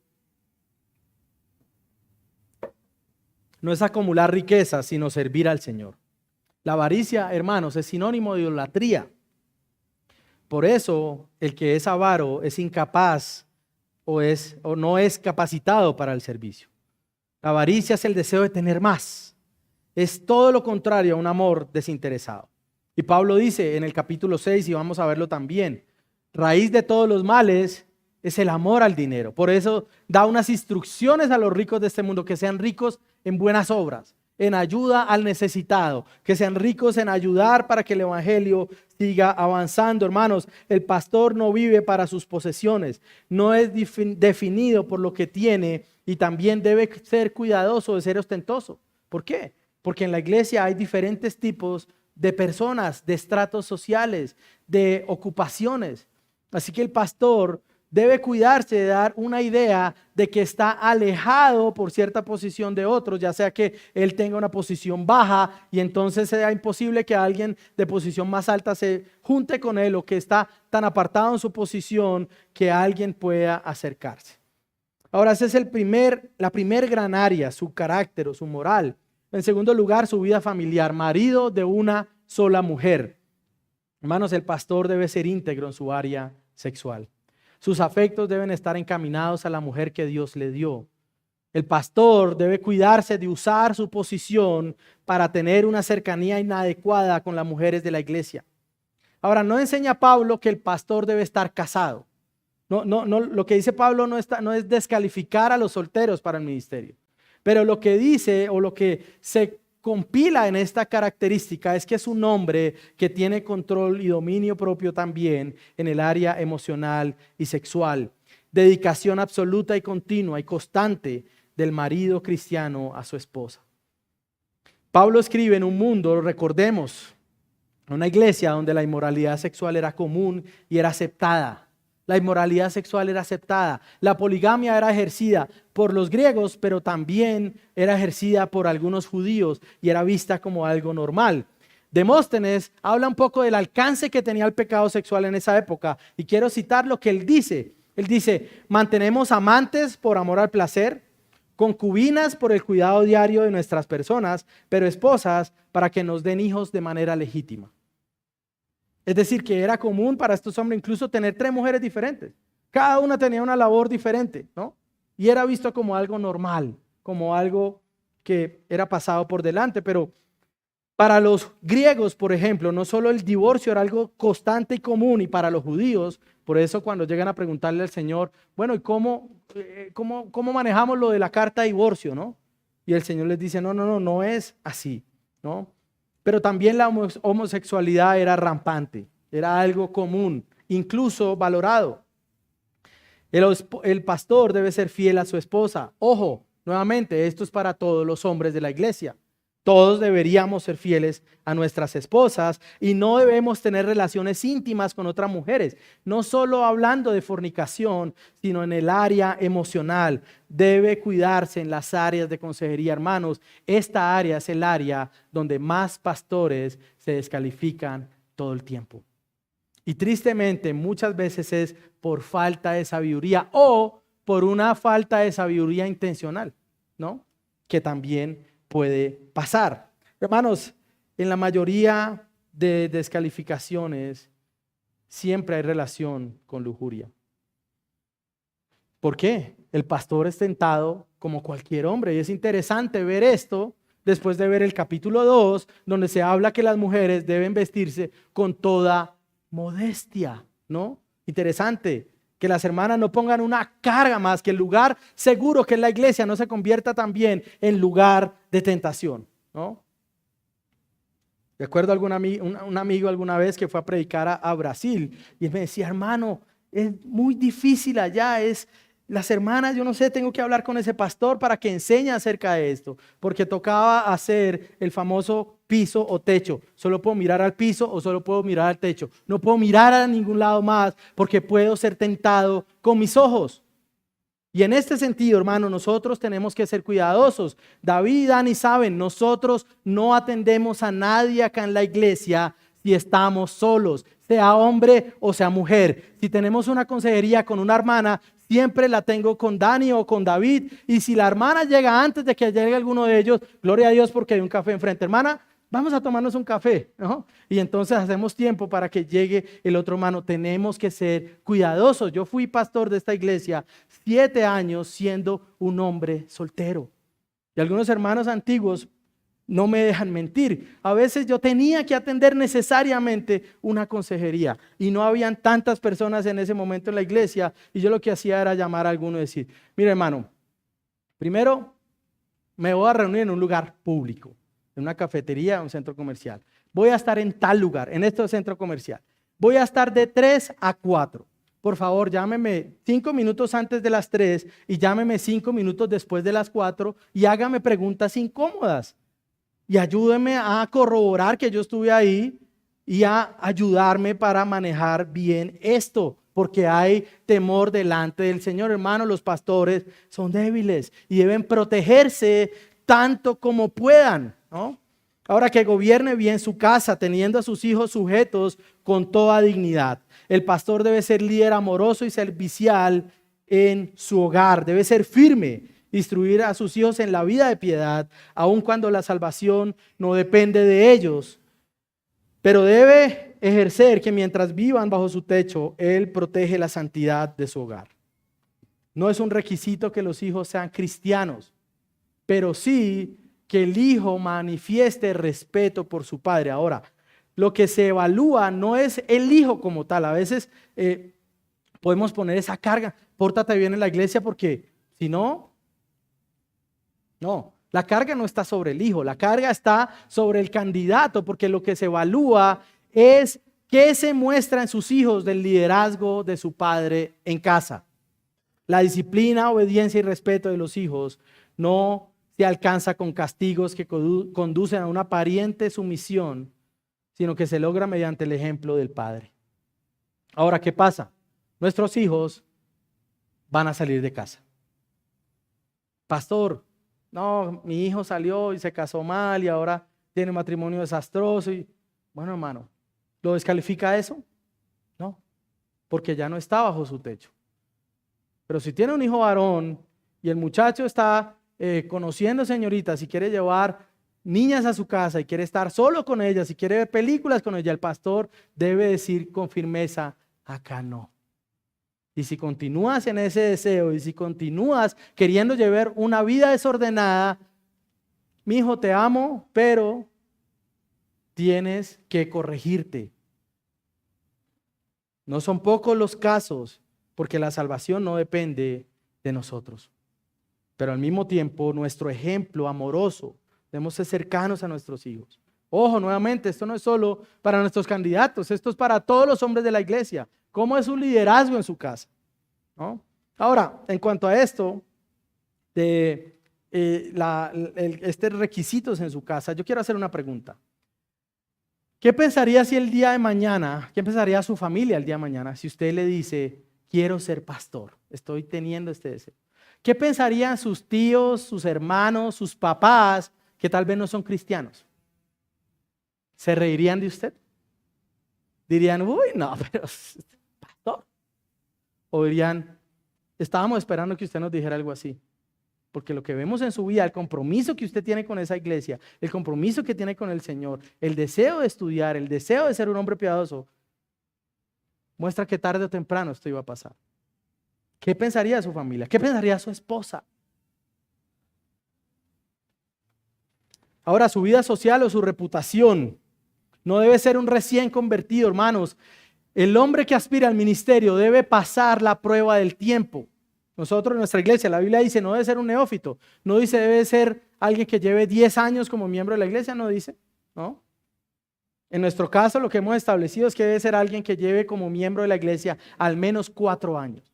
S1: no es acumular riquezas, sino servir al Señor. La avaricia, hermanos, es sinónimo de idolatría. Por eso, el que es avaro es incapaz o no es capacitado para el servicio. La avaricia es el deseo de tener más. Es todo lo contrario a un amor desinteresado. Y Pablo dice en el capítulo 6, y vamos a verlo también, raíz de todos los males es el amor al dinero. Por eso da unas instrucciones a los ricos de este mundo, que sean ricos en buenas obras, en ayuda al necesitado, que sean ricos en ayudar para que el evangelio siga avanzando. Hermanos, el pastor no vive para sus posesiones, no es definido por lo que tiene y también debe ser cuidadoso de ser ostentoso. ¿Por qué? Porque en la iglesia hay diferentes tipos de personas, de estratos sociales, de ocupaciones. Así que el pastor debe cuidarse de dar una idea de que está alejado por cierta posición de otros, ya sea que él tenga una posición baja y entonces sea imposible que alguien de posición más alta se junte con él, o que está tan apartado en su posición que alguien pueda acercarse. Ahora, esa es la primer gran área, su carácter o su moral. En segundo lugar, su vida familiar, marido de una sola mujer. Hermanos, el pastor debe ser íntegro en su área sexual. Sus afectos deben estar encaminados a la mujer que Dios le dio. El pastor debe cuidarse de usar su posición para tener una cercanía inadecuada con las mujeres de la iglesia. Ahora, no enseña Pablo que el pastor debe estar casado. No, lo que dice Pablo no es descalificar a los solteros para el ministerio. Pero lo que dice, o lo que se compila en esta característica, es que es un hombre que tiene control y dominio propio también en el área emocional y sexual. Dedicación absoluta y continua y constante del marido cristiano a su esposa. Pablo escribe en un mundo, recordemos, Una iglesia donde la inmoralidad sexual era común y era aceptada. La inmoralidad sexual era aceptada. La poligamia era ejercida por los griegos, pero también era ejercida por algunos judíos y era vista como algo normal. Demóstenes habla un poco del alcance que tenía el pecado sexual en esa época y quiero citar lo que él dice. Él dice, mantenemos amantes por amor al placer, concubinas por el cuidado diario de nuestras personas, pero esposas para que nos den hijos de manera legítima. Es decir, que era común para estos hombres incluso tener 3 mujeres diferentes. Cada una tenía una labor diferente, ¿no? Y era visto como algo normal, como algo que era pasado por delante. Pero para los griegos, por ejemplo, no solo el divorcio era algo constante y común, y para los judíos, por eso cuando llegan a preguntarle al Señor, bueno, ¿y cómo manejamos lo de la carta de divorcio, no? Y el Señor les dice, no es así, ¿no? Pero también la homosexualidad era rampante, era algo común, incluso valorado. El pastor debe ser fiel a su esposa. Ojo, nuevamente, esto es para todos los hombres de la iglesia. Todos deberíamos ser fieles a nuestras esposas y no debemos tener relaciones íntimas con otras mujeres. No solo hablando de fornicación, sino en el área emocional. Debe cuidarse en las áreas de consejería, hermanos. Esta área es el área donde más pastores se descalifican todo el tiempo. Y tristemente muchas veces es por falta de sabiduría o por una falta de sabiduría intencional, ¿no? Que también puede pasar. Hermanos, en la mayoría de descalificaciones siempre hay relación con lujuria. ¿Por qué? El pastor es tentado como cualquier hombre y es interesante ver esto después de ver el capítulo 2, donde se habla que las mujeres deben vestirse con toda modestia, ¿no? Interesante. Que las hermanas no pongan una carga más, que el lugar seguro que es la iglesia no se convierta también en lugar de tentación, ¿no? Recuerdo un amigo alguna vez que fue a predicar a Brasil y él me decía, hermano, es muy difícil allá, las hermanas, yo no sé, tengo que hablar con ese pastor para que enseñe acerca de esto, porque tocaba hacer el famoso piso o techo. Solo puedo mirar al piso o solo puedo mirar al techo. No puedo mirar a ningún lado más porque puedo ser tentado con mis ojos. Y en este sentido, hermano, nosotros tenemos que ser cuidadosos. David y Dani saben, nosotros no atendemos a nadie acá en la iglesia si estamos solos, sea hombre o sea mujer. Si tenemos una consejería con una hermana, siempre la tengo con Dani o con David. Y si la hermana llega antes de que llegue alguno de ellos, gloria a Dios porque hay un café enfrente. Hermana, vamos a tomarnos un café, ¿no? Y entonces hacemos tiempo para que llegue el otro hermano. Tenemos que ser cuidadosos. Yo fui pastor de esta iglesia 7 años siendo un hombre soltero. Y algunos hermanos antiguos no me dejan mentir. A veces yo tenía que atender necesariamente una consejería y no habían tantas personas en ese momento en la iglesia y yo lo que hacía era llamar a alguno y decir, mira hermano, primero me voy a reunir en un lugar público, en una cafetería, en un centro comercial. Voy a estar en tal lugar, en este centro comercial. Voy a estar de 3 a 4. Por favor, llámeme 5 minutos antes de las 3 y llámeme 5 minutos después de las 4 y hágame preguntas incómodas. Y ayúdeme a corroborar que yo estuve ahí y a ayudarme para manejar bien esto, porque hay temor delante del Señor. Hermano, los pastores son débiles y deben protegerse tanto como puedan, ¿no? Ahora, que gobierne bien su casa, teniendo a sus hijos sujetos con toda dignidad. El pastor debe ser líder amoroso y servicial en su hogar, debe ser firme, instruir a sus hijos en la vida de piedad, aun cuando la salvación no depende de ellos. Pero debe ejercer que mientras vivan bajo su techo, Él protege la santidad de su hogar. No es un requisito que los hijos sean cristianos, pero sí que el hijo manifieste respeto por su padre. Ahora, lo que se evalúa no es el hijo como tal. A veces podemos poner esa carga, pórtate bien en la iglesia porque si no, la carga no está sobre el hijo, la carga está sobre el candidato, porque lo que se evalúa es qué se muestra en sus hijos del liderazgo de su padre en casa. La disciplina, obediencia y respeto de los hijos no se alcanza con castigos que conducen a una aparente sumisión, sino que se logra mediante el ejemplo del Padre. Ahora, ¿qué pasa? Nuestros hijos van a salir de casa. Pastor, no, mi hijo salió y se casó mal y ahora tiene un matrimonio desastroso. Bueno, hermano, ¿lo descalifica eso? No, porque ya no está bajo su techo. Pero si tiene un hijo varón y el muchacho está conociendo señoritas y quiere llevar niñas a su casa y quiere estar solo con ellas y quiere ver películas con ella, el pastor debe decir con firmeza, acá no. Y si continúas en ese deseo y si continúas queriendo llevar una vida desordenada, mi hijo, te amo, pero tienes que corregirte. No son pocos los casos, porque la salvación no depende de nosotros. Pero al mismo tiempo, nuestro ejemplo amoroso, debemos ser cercanos a nuestros hijos. Ojo, nuevamente, esto no es solo para nuestros candidatos, esto es para todos los hombres de la iglesia. ¿Cómo es su liderazgo en su casa? ¿No? Ahora, en cuanto a esto, de requisitos en su casa, yo quiero hacer una pregunta. ¿Qué pensaría si el día de mañana, qué pensaría su familia el día de mañana si usted le dice, quiero ser pastor, estoy teniendo este deseo? ¿Qué pensarían sus tíos, sus hermanos, sus papás que tal vez no son cristianos? ¿Se reirían de usted? Dirían, uy, no, pero pastor. O dirían, estábamos esperando que usted nos dijera algo así. Porque lo que vemos en su vida, el compromiso que usted tiene con esa iglesia, el compromiso que tiene con el Señor, el deseo de estudiar, el deseo de ser un hombre piadoso, muestra que tarde o temprano esto iba a pasar. ¿Qué pensaría su familia? ¿Qué pensaría su esposa? Ahora, su vida social o su reputación no debe ser un recién convertido, hermanos. El hombre que aspira al ministerio debe pasar la prueba del tiempo. Nosotros en nuestra iglesia, la Biblia dice, no debe ser un neófito, no dice debe ser alguien que lleve 10 años como miembro de la iglesia, no dice, ¿no? En nuestro caso, lo que hemos establecido es que debe ser alguien que lleve como miembro de la iglesia al menos 4 años,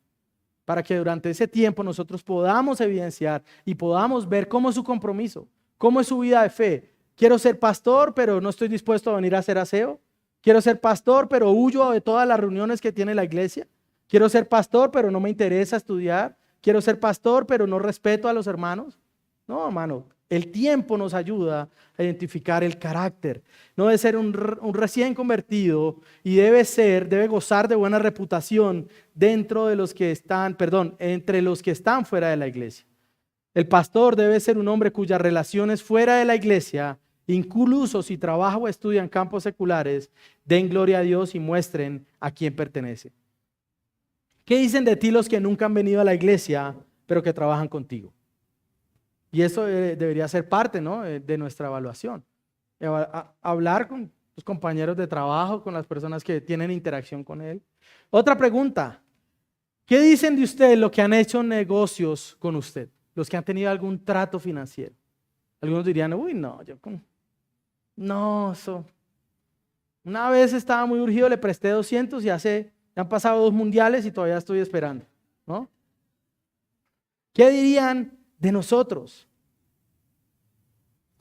S1: para que durante ese tiempo nosotros podamos evidenciar y podamos ver cómo es su compromiso, cómo es su vida de fe. Quiero ser pastor, pero no estoy dispuesto a venir a hacer aseo. Quiero ser pastor, pero huyo de todas las reuniones que tiene la iglesia. Quiero ser pastor, pero no me interesa estudiar. Quiero ser pastor, pero no respeto a los hermanos. No, hermano, el tiempo nos ayuda a identificar el carácter. No debe ser un recién convertido y debe gozar de buena reputación entre los que están fuera de la iglesia. El pastor debe ser un hombre cuyas relaciones fuera de la iglesia, incluso si trabaja o estudia en campos seculares, den gloria a Dios y muestren a quién pertenece. ¿Qué dicen de ti los que nunca han venido a la iglesia, pero que trabajan contigo? Y eso debería ser parte, ¿no?, de nuestra evaluación. Hablar con los compañeros de trabajo, con las personas que tienen interacción con él. Otra pregunta. ¿Qué dicen de usted los que han hecho negocios con usted? Los que han tenido algún trato financiero. Algunos dirían, uy, no, eso. Una vez estaba muy urgido, le presté 200 y han pasado 2 mundiales y todavía estoy esperando, ¿no? ¿Qué dirían de nosotros?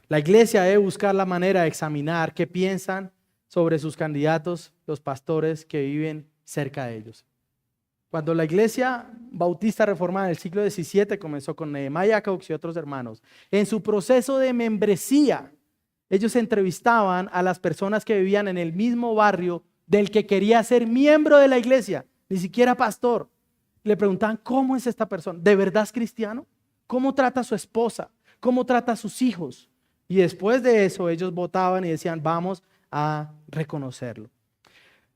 S1: La iglesia debe buscar la manera de examinar qué piensan sobre sus candidatos, los pastores que viven cerca de ellos. Cuando la iglesia bautista reformada del siglo XVII comenzó con Nehemiah Cox y otros hermanos, en su proceso de membresía, ellos entrevistaban a las personas que vivían en el mismo barrio del que quería ser miembro de la iglesia, ni siquiera pastor. Le preguntaban, ¿cómo es esta persona? ¿De verdad es cristiano? ¿Cómo trata a su esposa? ¿Cómo trata a sus hijos? Y después de eso ellos votaban y decían, vamos a reconocerlo.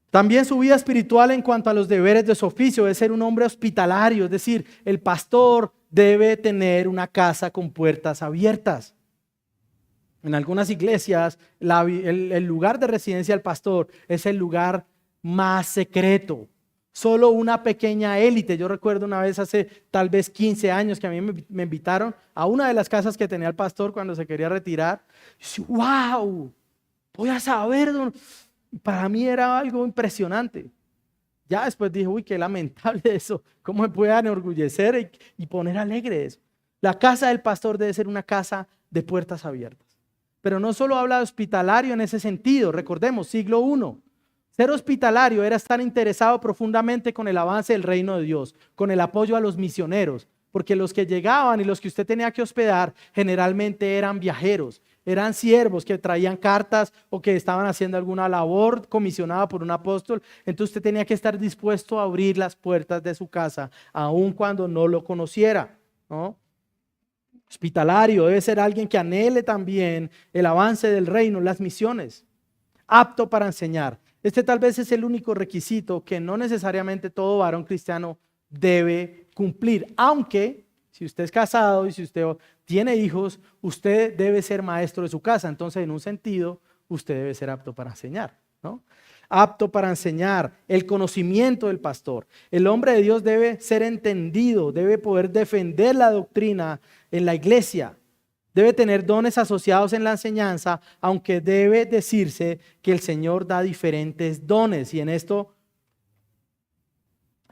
S1: También su vida espiritual en cuanto a los deberes de su oficio es ser un hombre hospitalario, es decir, el pastor debe tener una casa con puertas abiertas. En algunas iglesias el lugar de residencia del pastor es el lugar más secreto. Solo una pequeña élite. Yo recuerdo una vez hace tal vez 15 años que a mí me invitaron a una de las casas que tenía el pastor cuando se quería retirar. Y dije, wow, voy a saber. Para mí era algo impresionante. Ya después dije, uy, qué lamentable eso. ¿Cómo me puede enorgullecer y poner alegre eso? La casa del pastor debe ser una casa de puertas abiertas. Pero no solo habla de hospitalario en ese sentido. Recordemos, siglo I. Ser hospitalario era estar interesado profundamente con el avance del reino de Dios, con el apoyo a los misioneros, porque los que llegaban y los que usted tenía que hospedar generalmente eran viajeros, eran siervos que traían cartas o que estaban haciendo alguna labor comisionada por un apóstol. Entonces usted tenía que estar dispuesto a abrir las puertas de su casa, aun cuando no lo conociera, ¿no? Hospitalario debe ser alguien que anhele también el avance del reino, las misiones, apto para enseñar. Este tal vez es el único requisito que no necesariamente todo varón cristiano debe cumplir, aunque si usted es casado y si usted tiene hijos, usted debe ser maestro de su casa. Entonces, en un sentido, usted debe ser apto para enseñar, ¿no? Apto para enseñar, el conocimiento del pastor. El hombre de Dios debe ser entendido, debe poder defender la doctrina en la iglesia. Debe tener dones asociados en la enseñanza, aunque debe decirse que el Señor da diferentes dones. Y en esto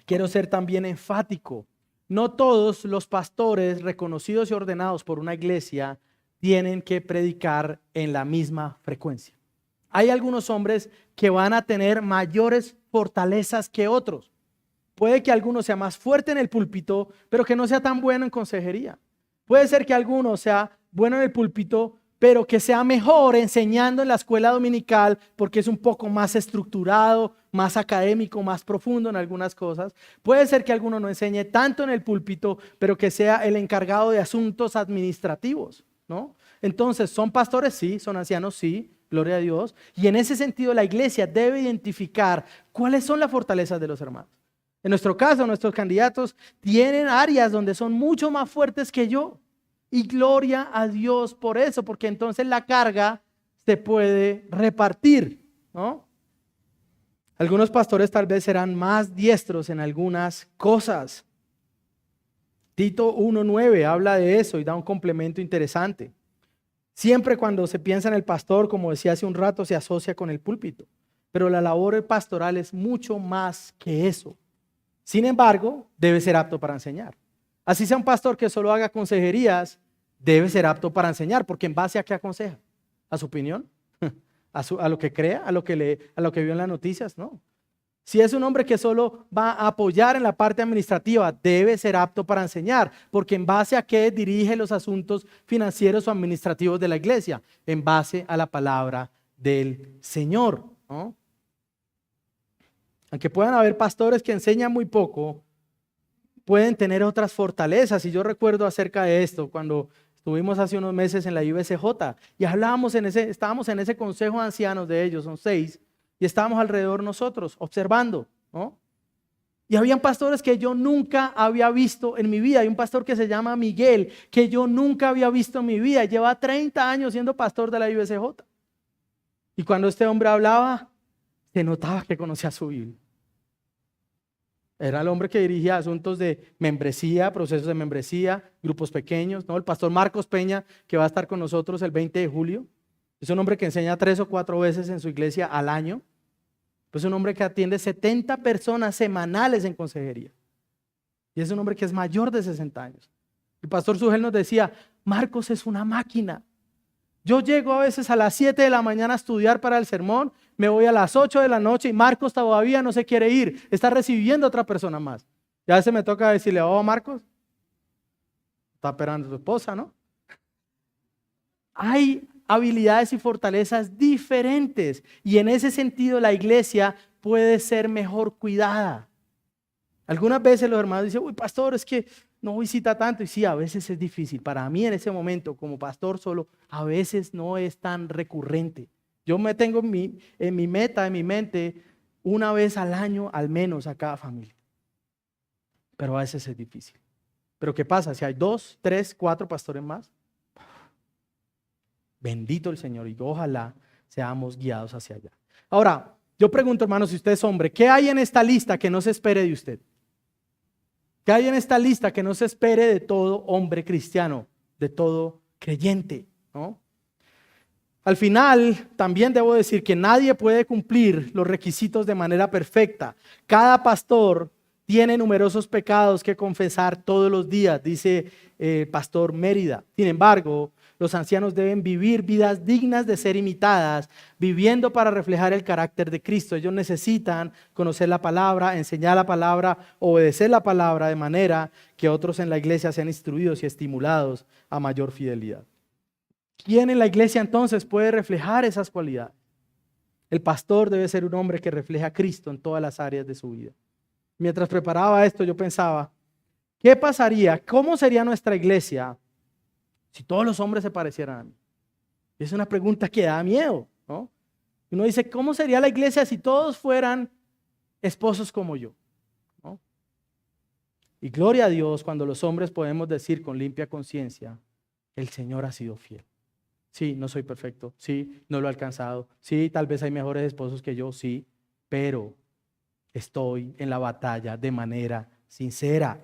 S1: quiero ser también enfático. No todos los pastores reconocidos y ordenados por una iglesia tienen que predicar en la misma frecuencia. Hay algunos hombres que van a tener mayores fortalezas que otros. Puede que alguno sea más fuerte en el púlpito, pero que no sea tan bueno en consejería. Puede ser que alguno sea bueno en el púlpito, pero que sea mejor enseñando en la escuela dominical porque es un poco más estructurado, más académico, más profundo en algunas cosas. Puede ser que alguno no enseñe tanto en el púlpito, pero que sea el encargado de asuntos administrativos, ¿no? Entonces, ¿son pastores? Sí. ¿Son ancianos? Sí. Gloria a Dios. Y en ese sentido, la iglesia debe identificar cuáles son las fortalezas de los hermanos. En nuestro caso, nuestros candidatos tienen áreas donde son mucho más fuertes que yo. Y gloria a Dios por eso, porque entonces la carga se puede repartir, ¿no? Algunos pastores tal vez serán más diestros en algunas cosas. Tito 1:9 habla de eso y da un complemento interesante. Siempre cuando se piensa en el pastor, como decía hace un rato, se asocia con el púlpito. Pero la labor pastoral es mucho más que eso. Sin embargo, debe ser apto para enseñar. Así sea un pastor que solo haga consejerías, debe ser apto para enseñar, porque ¿en base a qué aconseja? ¿A su opinión? ¿A lo que crea? ¿A lo que lee? ¿A lo que vio en las noticias? No. Si es un hombre que solo va a apoyar en la parte administrativa, debe ser apto para enseñar, porque ¿en base a qué dirige los asuntos financieros o administrativos de la iglesia? En base a la palabra del Señor, ¿no? Aunque puedan haber pastores que enseñan muy poco, pueden tener otras fortalezas. Y yo recuerdo acerca de esto cuando estuvimos hace unos meses en la IBCJ y estábamos en ese consejo de ancianos de ellos, son 6, y estábamos alrededor nosotros observando, ¿no? Y habían pastores que yo nunca había visto en mi vida. Hay un pastor que se llama Miguel, que yo nunca había visto en mi vida. Lleva 30 años siendo pastor de la IBCJ. Y cuando este hombre hablaba, se notaba que conocía su Biblia. Era el hombre que dirigía asuntos de membresía, procesos de membresía, grupos pequeños, ¿no? El pastor Marcos Peña, que va a estar con nosotros el 20 de julio. Es un hombre que enseña 3 o 4 veces en su iglesia al año. Es un hombre que atiende 70 personas semanales en consejería. Y es un hombre que es mayor de 60 años. El pastor Sugel nos decía, Marcos es una máquina. Yo llego a veces a las 7 de la mañana a estudiar para el sermón, me voy a las 8 de la noche y Marcos todavía no se quiere ir, está recibiendo a otra persona más. Y a veces me toca decirle, oh Marcos, está esperando a tu esposa, ¿no? Hay habilidades y fortalezas diferentes y en ese sentido la iglesia puede ser mejor cuidada. Algunas veces los hermanos dicen, uy pastor, es que no visita tanto. Y sí, a veces es difícil. Para mí en ese momento como pastor solo, a veces no es tan recurrente. Yo me tengo en mi meta, en mi mente, una vez al año al menos a cada familia. Pero a veces es difícil. Pero ¿qué pasa? Si hay 2, 3, 4 pastores más, bendito el Señor y ojalá seamos guiados hacia allá. Ahora, yo pregunto, hermanos, si usted es hombre, ¿qué hay en esta lista que no se espere de usted? ¿Qué hay en esta lista que no se espere de todo hombre cristiano, de todo creyente, ¿no? Al final, también debo decir que nadie puede cumplir los requisitos de manera perfecta. Cada pastor tiene numerosos pecados que confesar todos los días, dice el pastor Mérida. Sin embargo, Los ancianos deben vivir vidas dignas de ser imitadas, viviendo para reflejar el carácter de Cristo. Ellos necesitan conocer la palabra, enseñar la palabra, obedecer la palabra de manera que otros en la iglesia sean instruidos y estimulados a mayor fidelidad. ¿Quién en la iglesia entonces puede reflejar esas cualidades? El pastor debe ser un hombre que refleja a Cristo en todas las áreas de su vida. Mientras preparaba esto, yo pensaba, ¿qué pasaría? ¿Cómo sería nuestra iglesia si todos los hombres se parecieran a mí? Es una pregunta que da miedo, ¿no? Uno dice, ¿cómo sería la iglesia si todos fueran esposos como yo? ¿No? Y gloria a Dios cuando los hombres podemos decir con limpia conciencia, el Señor ha sido fiel. Sí, no soy perfecto, sí, no lo he alcanzado, sí, tal vez hay mejores esposos que yo, sí, pero estoy en la batalla de manera sincera.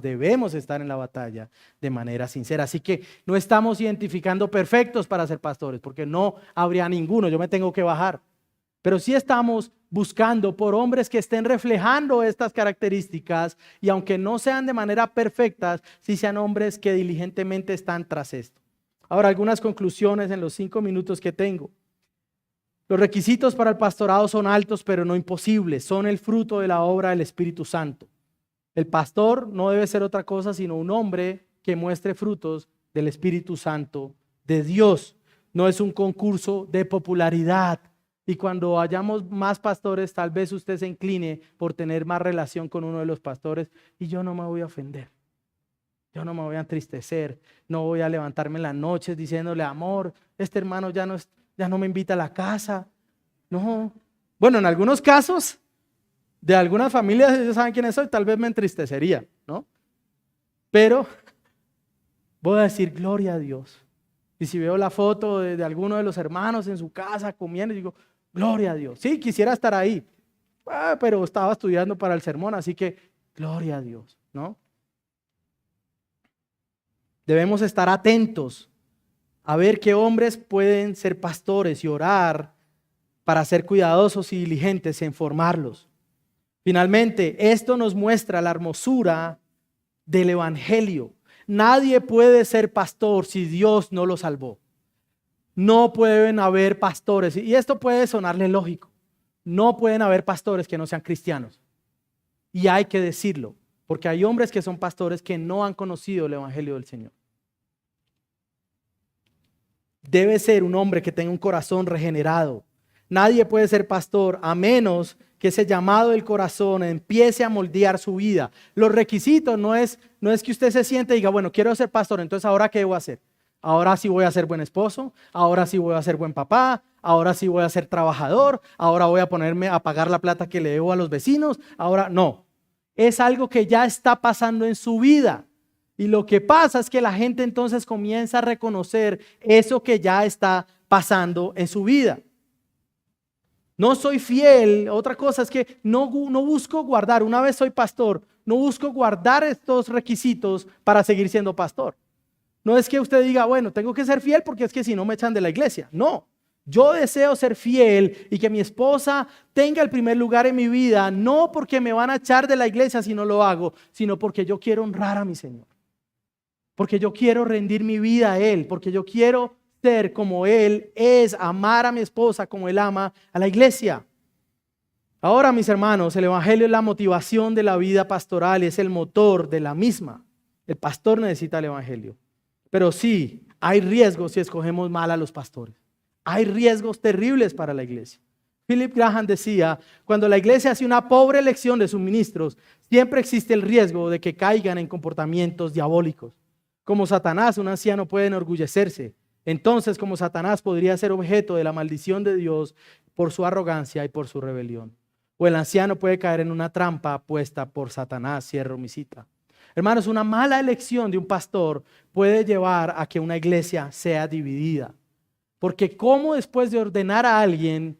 S1: Debemos estar en la batalla de manera sincera. Así que no estamos identificando perfectos para ser pastores, porque no habría ninguno, yo me tengo que bajar. Pero sí estamos buscando por hombres que estén reflejando estas características y aunque no sean de manera perfectas, sí sean hombres que diligentemente están tras esto. Ahora, algunas conclusiones en los 5 minutos que tengo. Los requisitos para el pastorado son altos, pero no imposibles. Son el fruto de la obra del Espíritu Santo. El pastor no debe ser otra cosa sino un hombre que muestre frutos del Espíritu Santo de Dios. No es un concurso de popularidad. Y cuando hayamos más pastores, tal vez usted se incline por tener más relación con uno de los pastores y yo no me voy a ofender. Yo no me voy a entristecer, no voy a levantarme en las noches diciéndole, amor, este hermano ya no me invita a la casa. No. Bueno, en algunos casos, de algunas familias, ellos saben quiénes soy, tal vez me entristecería, ¿no? Pero voy a decir, gloria a Dios. Y si veo la foto de alguno de los hermanos en su casa comiendo, digo, gloria a Dios. Sí, quisiera estar ahí, pero estaba estudiando para el sermón, así que, gloria a Dios, ¿no? Debemos estar atentos a ver qué hombres pueden ser pastores y orar para ser cuidadosos y diligentes en formarlos. Finalmente, esto nos muestra la hermosura del evangelio. Nadie puede ser pastor si Dios no lo salvó. No pueden haber pastores, y esto puede sonarle lógico. No pueden haber pastores que no sean cristianos. Y hay que decirlo. Porque hay hombres que son pastores que no han conocido el evangelio del Señor. Debe ser un hombre que tenga un corazón regenerado. Nadie puede ser pastor a menos que ese llamado del corazón empiece a moldear su vida. Los requisitos no es que usted se siente y diga, bueno, quiero ser pastor, entonces ¿ahora qué debo hacer? Ahora sí voy a ser buen esposo, ahora sí voy a ser buen papá, ahora sí voy a ser trabajador, ahora voy a ponerme a pagar la plata que le debo a los vecinos, ahora no. Es algo que ya está pasando en su vida. Y lo que pasa es que la gente entonces comienza a reconocer eso que ya está pasando en su vida. No soy fiel, otra cosa es que no busco guardar, una vez soy pastor, no busco guardar estos requisitos para seguir siendo pastor. No es que usted diga, bueno, tengo que ser fiel porque es que si no me echan de la iglesia. No. Yo deseo ser fiel y que mi esposa tenga el primer lugar en mi vida, no porque me van a echar de la iglesia si no lo hago, sino porque yo quiero honrar a mi Señor. Porque yo quiero rendir mi vida a Él, porque yo quiero ser como Él es, amar a mi esposa como Él ama a la iglesia. Ahora, mis hermanos, el evangelio es la motivación de la vida pastoral y es el motor de la misma. El pastor necesita el evangelio. Pero sí, hay riesgos si escogemos mal a los pastores. Hay riesgos terribles para la iglesia. Philip Graham decía, cuando la iglesia hace una pobre elección de sus ministros, siempre existe el riesgo de que caigan en comportamientos diabólicos. Como Satanás, un anciano puede enorgullecerse. Entonces, como Satanás podría ser objeto de la maldición de Dios por su arrogancia y por su rebelión. O el anciano puede caer en una trampa puesta por Satanás, cierro mi cita. Hermanos, una mala elección de un pastor puede llevar a que una iglesia sea dividida. Porque ¿cómo después de ordenar a alguien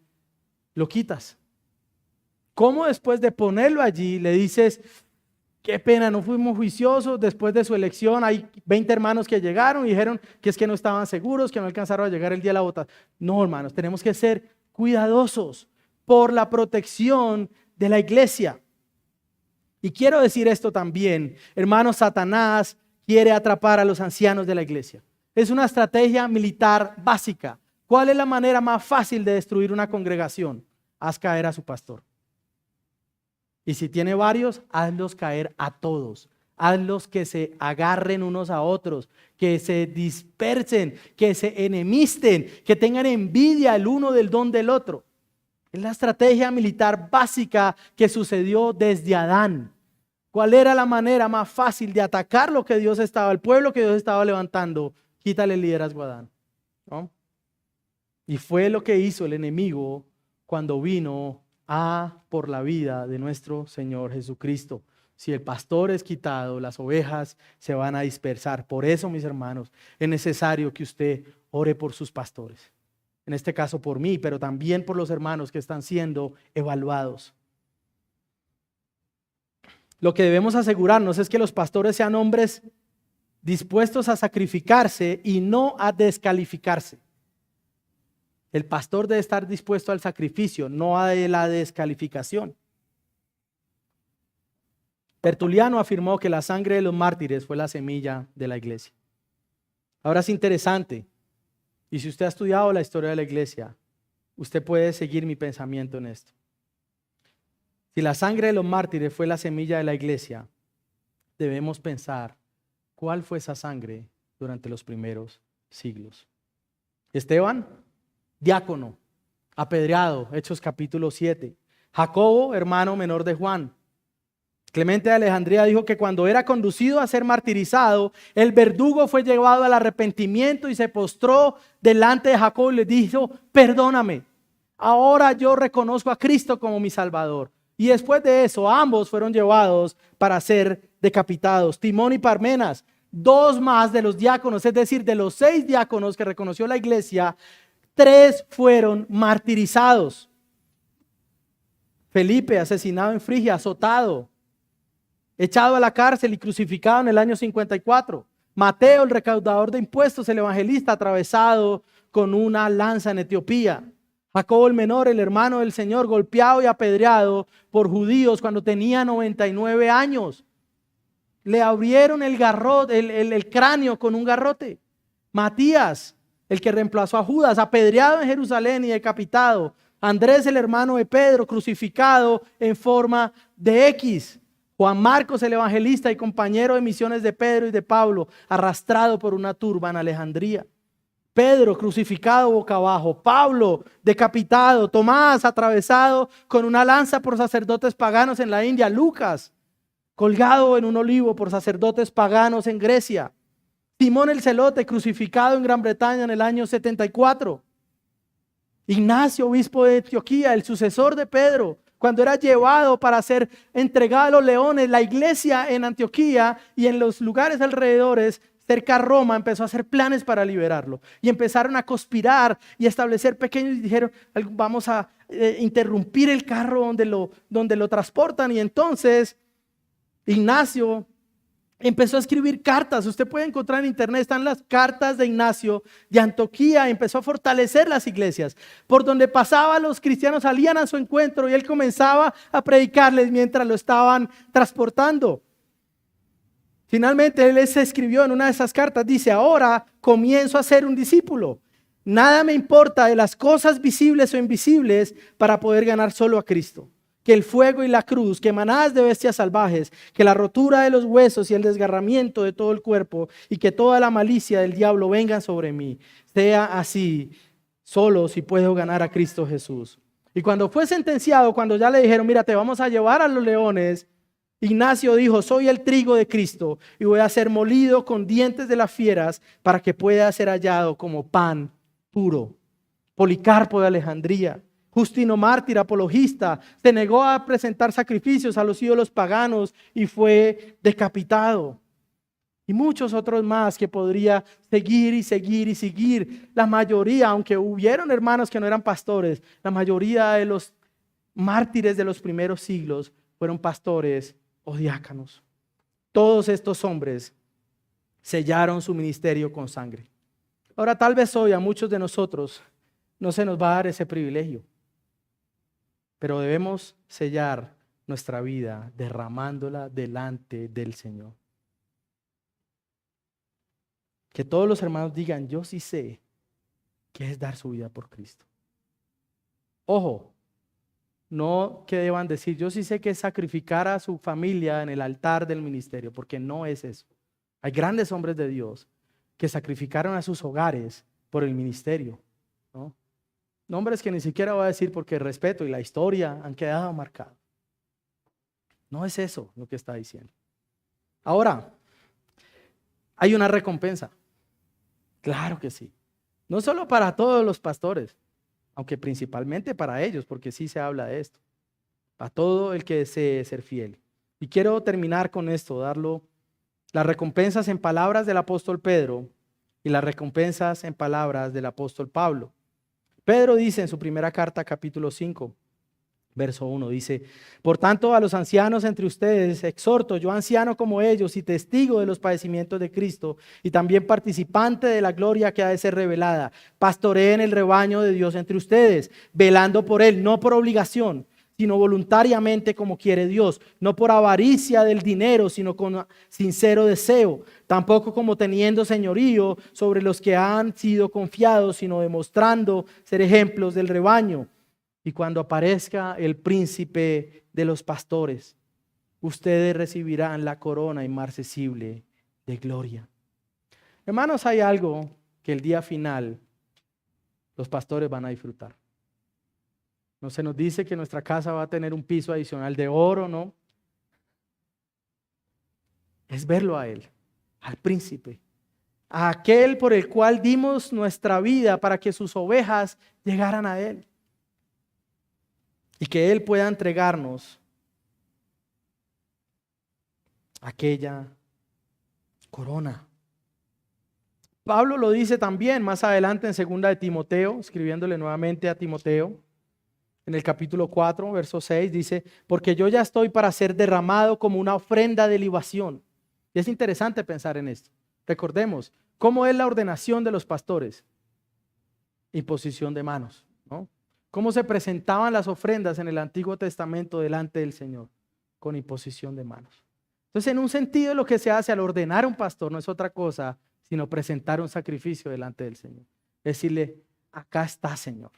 S1: lo quitas? ¿Cómo después de ponerlo allí le dices, qué pena, no fuimos juiciosos, después de su elección hay 20 hermanos que llegaron y dijeron que es que no estaban seguros, que no alcanzaron a llegar el día de la votación? No, hermanos, tenemos que ser cuidadosos por la protección de la iglesia. Y quiero decir esto también, hermanos, Satanás quiere atrapar a los ancianos de la iglesia. Es una estrategia militar básica. ¿Cuál es la manera más fácil de destruir una congregación? Haz caer a su pastor. Y si tiene varios, hazlos caer a todos. Hazlos que se agarren unos a otros, que se dispersen, que se enemisten, que tengan envidia el uno del don del otro. Es la estrategia militar básica que sucedió desde Adán. ¿Cuál era la manera más fácil de atacar lo que Dios estaba, el pueblo que Dios estaba levantando? Quítale el liderazgo a Adán, ¿no? Y fue lo que hizo el enemigo cuando vino por la vida de nuestro Señor Jesucristo. Si el pastor es quitado, las ovejas se van a dispersar. Por eso, mis hermanos, es necesario que usted ore por sus pastores. En este caso por mí, pero también por los hermanos que están siendo evaluados. Lo que debemos asegurarnos es que los pastores sean hombres dispuestos a sacrificarse y no a descalificarse. El pastor debe estar dispuesto al sacrificio, no a la descalificación. Tertuliano afirmó que la sangre de los mártires fue la semilla de la iglesia. Ahora es interesante, y si usted ha estudiado la historia de la iglesia, usted puede seguir mi pensamiento en esto. Si la sangre de los mártires fue la semilla de la iglesia, debemos pensar cuál fue esa sangre durante los primeros siglos. Esteban, diácono, apedreado, Hechos capítulo 7. Jacobo, hermano menor de Juan. Clemente de Alejandría dijo que cuando era conducido a ser martirizado, el verdugo fue llevado al arrepentimiento y se postró delante de Jacobo y le dijo: perdóname, ahora yo reconozco a Cristo como mi Salvador. Y después de eso, ambos fueron llevados para ser decapitados. Timón y Parmenas, dos más de los diáconos, es decir, de los 6 diáconos que reconoció la iglesia, 3 fueron martirizados. Felipe, asesinado en Frigia, azotado, echado a la cárcel y crucificado en el año 54. Mateo, el recaudador de impuestos, el evangelista, atravesado con una lanza en Etiopía. Jacobo el menor, el hermano del Señor, golpeado y apedreado por judíos cuando tenía 99 años. Le abrieron el garrote, el cráneo con un garrote. Matías, el que reemplazó a Judas, apedreado en Jerusalén y decapitado. Andrés, el hermano de Pedro, crucificado en forma de X. Juan Marcos, el evangelista y compañero de misiones de Pedro y de Pablo, arrastrado por una turba en Alejandría. Pedro, crucificado boca abajo. Pablo, decapitado. Tomás, atravesado con una lanza por sacerdotes paganos en la India. Lucas, colgado en un olivo por sacerdotes paganos en Grecia. Simón el Celote, crucificado en Gran Bretaña en el año 74. Ignacio, obispo de Antioquía, el sucesor de Pedro, cuando era llevado para ser entregado a los leones, la iglesia en Antioquía y en los lugares alrededores, cerca a Roma, empezó a hacer planes para liberarlo. Y empezaron a conspirar y establecer pequeños, y dijeron: vamos a interrumpir el carro donde lo transportan. Y entonces Ignacio empezó a escribir cartas. Usted puede encontrar en internet, están las cartas de Ignacio de Antioquía. Empezó a fortalecer las iglesias. Por donde pasaba, los cristianos salían a su encuentro y él comenzaba a predicarles mientras lo estaban transportando. Finalmente él se escribió en una de esas cartas, dice: ahora comienzo a ser un discípulo. Nada me importa de las cosas visibles o invisibles para poder ganar solo a Cristo. Que el fuego y la cruz, que manadas de bestias salvajes, que la rotura de los huesos y el desgarramiento de todo el cuerpo y que toda la malicia del diablo vengan sobre mí. Sea así, solo si puedo ganar a Cristo Jesús. Y cuando fue sentenciado, cuando ya le dijeron: mira, te vamos a llevar a los leones, Ignacio dijo: soy el trigo de Cristo y voy a ser molido con dientes de las fieras para que pueda ser hallado como pan puro. Policarpo de Alejandría, Justino mártir, apologista, se negó a presentar sacrificios a los ídolos paganos y fue decapitado. Y muchos otros más que podría seguir y seguir y seguir. La mayoría, aunque hubieron hermanos que no eran pastores, la mayoría de los mártires de los primeros siglos fueron pastores o diáconos. Todos estos hombres sellaron su ministerio con sangre. Ahora, tal vez hoy a muchos de nosotros no se nos va a dar ese privilegio, pero debemos sellar nuestra vida derramándola delante del Señor. Que todos los hermanos digan, yo sí sé qué es dar su vida por Cristo. Ojo, no que deban decir, yo sí sé que es sacrificar a su familia en el altar del ministerio, porque no es eso. Hay grandes hombres de Dios que sacrificaron a sus hogares por el ministerio, ¿no? Nombres que ni siquiera voy a decir porque el respeto y la historia han quedado marcados. No es eso lo que está diciendo. Ahora, hay una recompensa. Claro que sí. No solo para todos los pastores, aunque principalmente para ellos, porque sí se habla de esto. Para todo el que desee ser fiel. Y quiero terminar con esto, las recompensas en palabras del apóstol Pedro y las recompensas en palabras del apóstol Pablo. Pedro dice en su primera carta, capítulo 5, verso 1, dice, por tanto a los ancianos entre ustedes exhorto, yo anciano como ellos y testigo de los padecimientos de Cristo y también participante de la gloria que ha de ser revelada, pastoreen el rebaño de Dios entre ustedes, velando por él, no por obligación, sino voluntariamente como quiere Dios, no por avaricia del dinero, sino con sincero deseo, tampoco como teniendo señorío sobre los que han sido confiados, sino demostrando ser ejemplos del rebaño. Y cuando aparezca el príncipe de los pastores, ustedes recibirán la corona inmarcesible de gloria. Hermanos, hay algo que el día final los pastores van a disfrutar. No se nos dice que nuestra casa va a tener un piso adicional de oro, ¿no? Es verlo a él, al príncipe, a aquel por el cual dimos nuestra vida para que sus ovejas llegaran a él. Y que él pueda entregarnos aquella corona. Pablo lo dice también más adelante en 2 de Timoteo, escribiéndole nuevamente a Timoteo. En el capítulo 4, verso 6, dice, porque yo ya estoy para ser derramado como una ofrenda de libación. Y es interesante pensar en esto. Recordemos, ¿cómo es la ordenación de los pastores? Imposición de manos, ¿no? ¿Cómo se presentaban las ofrendas en el Antiguo Testamento delante del Señor? Con imposición de manos. Entonces, en un sentido, lo que se hace al ordenar un pastor no es otra cosa, sino presentar un sacrificio delante del Señor. Decirle, acá está, Señor.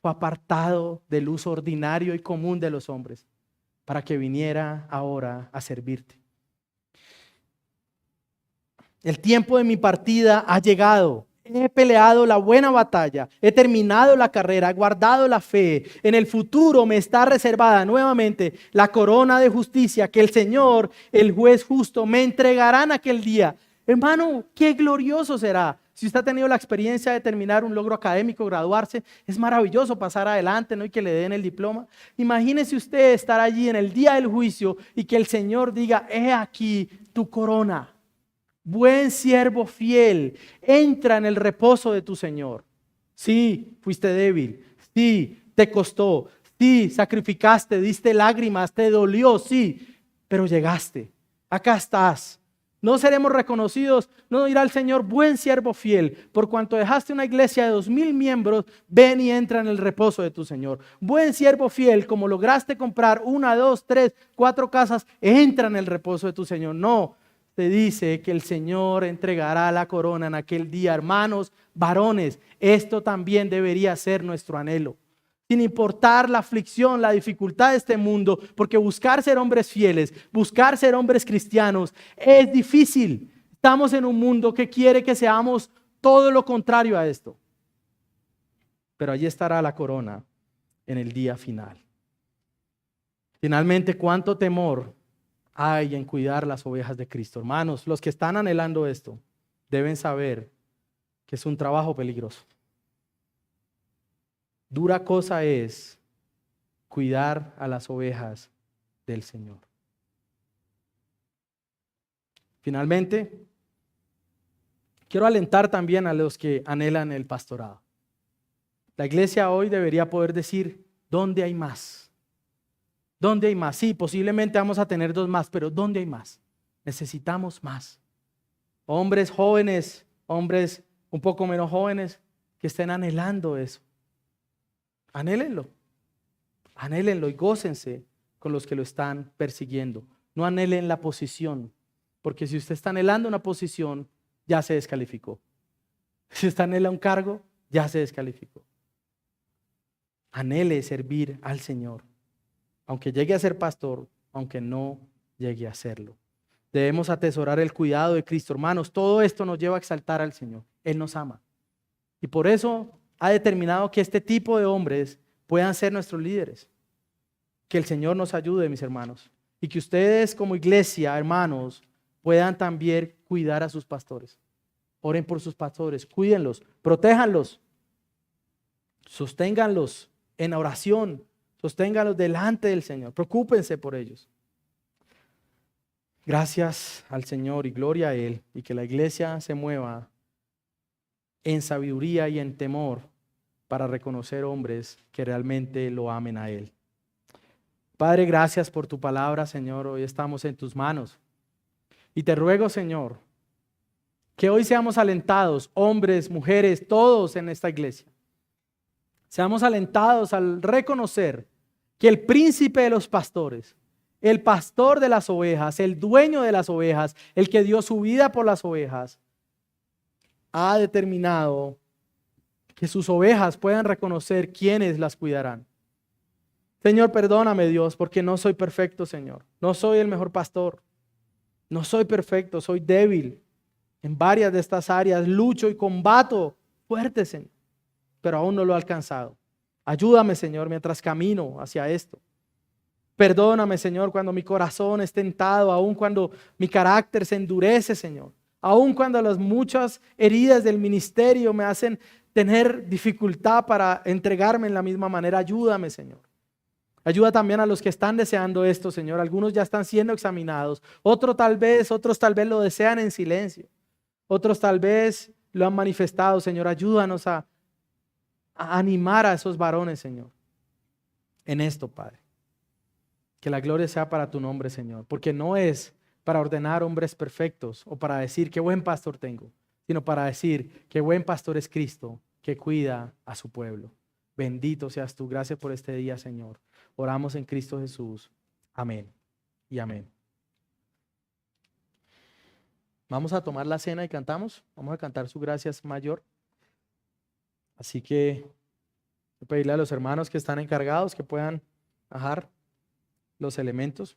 S1: Fue apartado del uso ordinario y común de los hombres para que viniera ahora a servirte. El tiempo de mi partida ha llegado. He peleado la buena batalla, he terminado la carrera, he guardado la fe. En el futuro me está reservada nuevamente la corona de justicia que el Señor, el juez justo, me entregará en aquel día. Hermano, qué glorioso será. Si usted ha tenido la experiencia de terminar un logro académico, graduarse, es maravilloso pasar adelante, ¿no? Y que le den el diploma. Imagínese usted estar allí en el día del juicio y que el Señor diga, he aquí tu corona. Buen siervo fiel, entra en el reposo de tu Señor. Sí, fuiste débil. Sí, te costó. Sí, sacrificaste, diste lágrimas, te dolió, sí, pero llegaste. Acá estás. No seremos reconocidos, no dirá el Señor, buen siervo fiel, por cuanto dejaste una iglesia de 2,000 miembros, ven y entra en el reposo de tu Señor. Buen siervo fiel, como lograste comprar 1, 2, 3, 4 casas, entra en el reposo de tu Señor. No, te dice que el Señor entregará la corona en aquel día. Hermanos, varones, esto también debería ser nuestro anhelo. Sin importar la aflicción, la dificultad de este mundo, porque buscar ser hombres fieles, buscar ser hombres cristianos es difícil. Estamos en un mundo que quiere que seamos todo lo contrario a esto. Pero allí estará la corona en el día final. Finalmente, ¿cuánto temor hay en cuidar las ovejas de Cristo? Hermanos, los que están anhelando esto deben saber que es un trabajo peligroso. Dura cosa es cuidar a las ovejas del Señor. Finalmente, quiero alentar también a los que anhelan el pastorado. La iglesia hoy debería poder decir, ¿dónde hay más? ¿Dónde hay más? Sí, posiblemente vamos a tener 2 más, pero ¿dónde hay más? Necesitamos más. Hombres jóvenes, hombres un poco menos jóvenes que estén anhelando eso. Anhélenlo y gócense con los que lo están persiguiendo. No anhelen la posición, porque si usted está anhelando una posición, ya se descalificó. Si usted anhela un cargo, ya se descalificó. Anhele servir al Señor, aunque llegue a ser pastor, aunque no llegue a serlo. Debemos atesorar el cuidado de Cristo, hermanos. Todo esto nos lleva a exaltar al Señor. Él nos ama. Y por eso ha determinado que este tipo de hombres puedan ser nuestros líderes. Que el Señor nos ayude, mis hermanos. Y que ustedes como iglesia, hermanos, puedan también cuidar a sus pastores. Oren por sus pastores, cuídenlos, protéjanlos, sosténganlos en oración, sosténganlos delante del Señor. Preocúpense por ellos. Gracias al Señor y gloria a Él, y que la iglesia se mueva en sabiduría y en temor para reconocer hombres que realmente lo amen a Él. Padre, gracias por tu palabra, Señor. Hoy estamos en tus manos. Y te ruego, Señor, que hoy seamos alentados, hombres, mujeres, todos en esta iglesia. Seamos alentados al reconocer que el príncipe de los pastores, el pastor de las ovejas, el dueño de las ovejas, el que dio su vida por las ovejas, ha determinado que sus ovejas puedan reconocer quiénes las cuidarán. Señor, perdóname, Dios, porque no soy perfecto, Señor. No soy el mejor pastor. No soy perfecto, soy débil. En varias de estas áreas lucho y combato fuerte, Señor, pero aún no lo he alcanzado. Ayúdame, Señor, mientras camino hacia esto. Perdóname, Señor, cuando mi corazón es tentado, aún cuando mi carácter se endurece, Señor. Aún cuando las muchas heridas del ministerio me hacen tener dificultad para entregarme en la misma manera. Ayúdame, Señor. Ayuda también a los que están deseando esto, Señor. Algunos ya están siendo examinados. Otros tal vez lo desean en silencio. Otros tal vez lo han manifestado, Señor. Ayúdanos a animar a esos varones, Señor, en esto, Padre. Que la gloria sea para tu nombre, Señor, porque no es para ordenar hombres perfectos o para decir qué buen pastor tengo, sino para decir qué buen pastor es Cristo, que cuida a su pueblo. Bendito seas tú. Gracias por este día, Señor. Oramos en Cristo Jesús. Amén y amén. Vamos a tomar la cena y cantamos. Vamos a cantar su gracia es mayor. Así que voy a pedirle a los hermanos que están encargados que puedan bajar los elementos.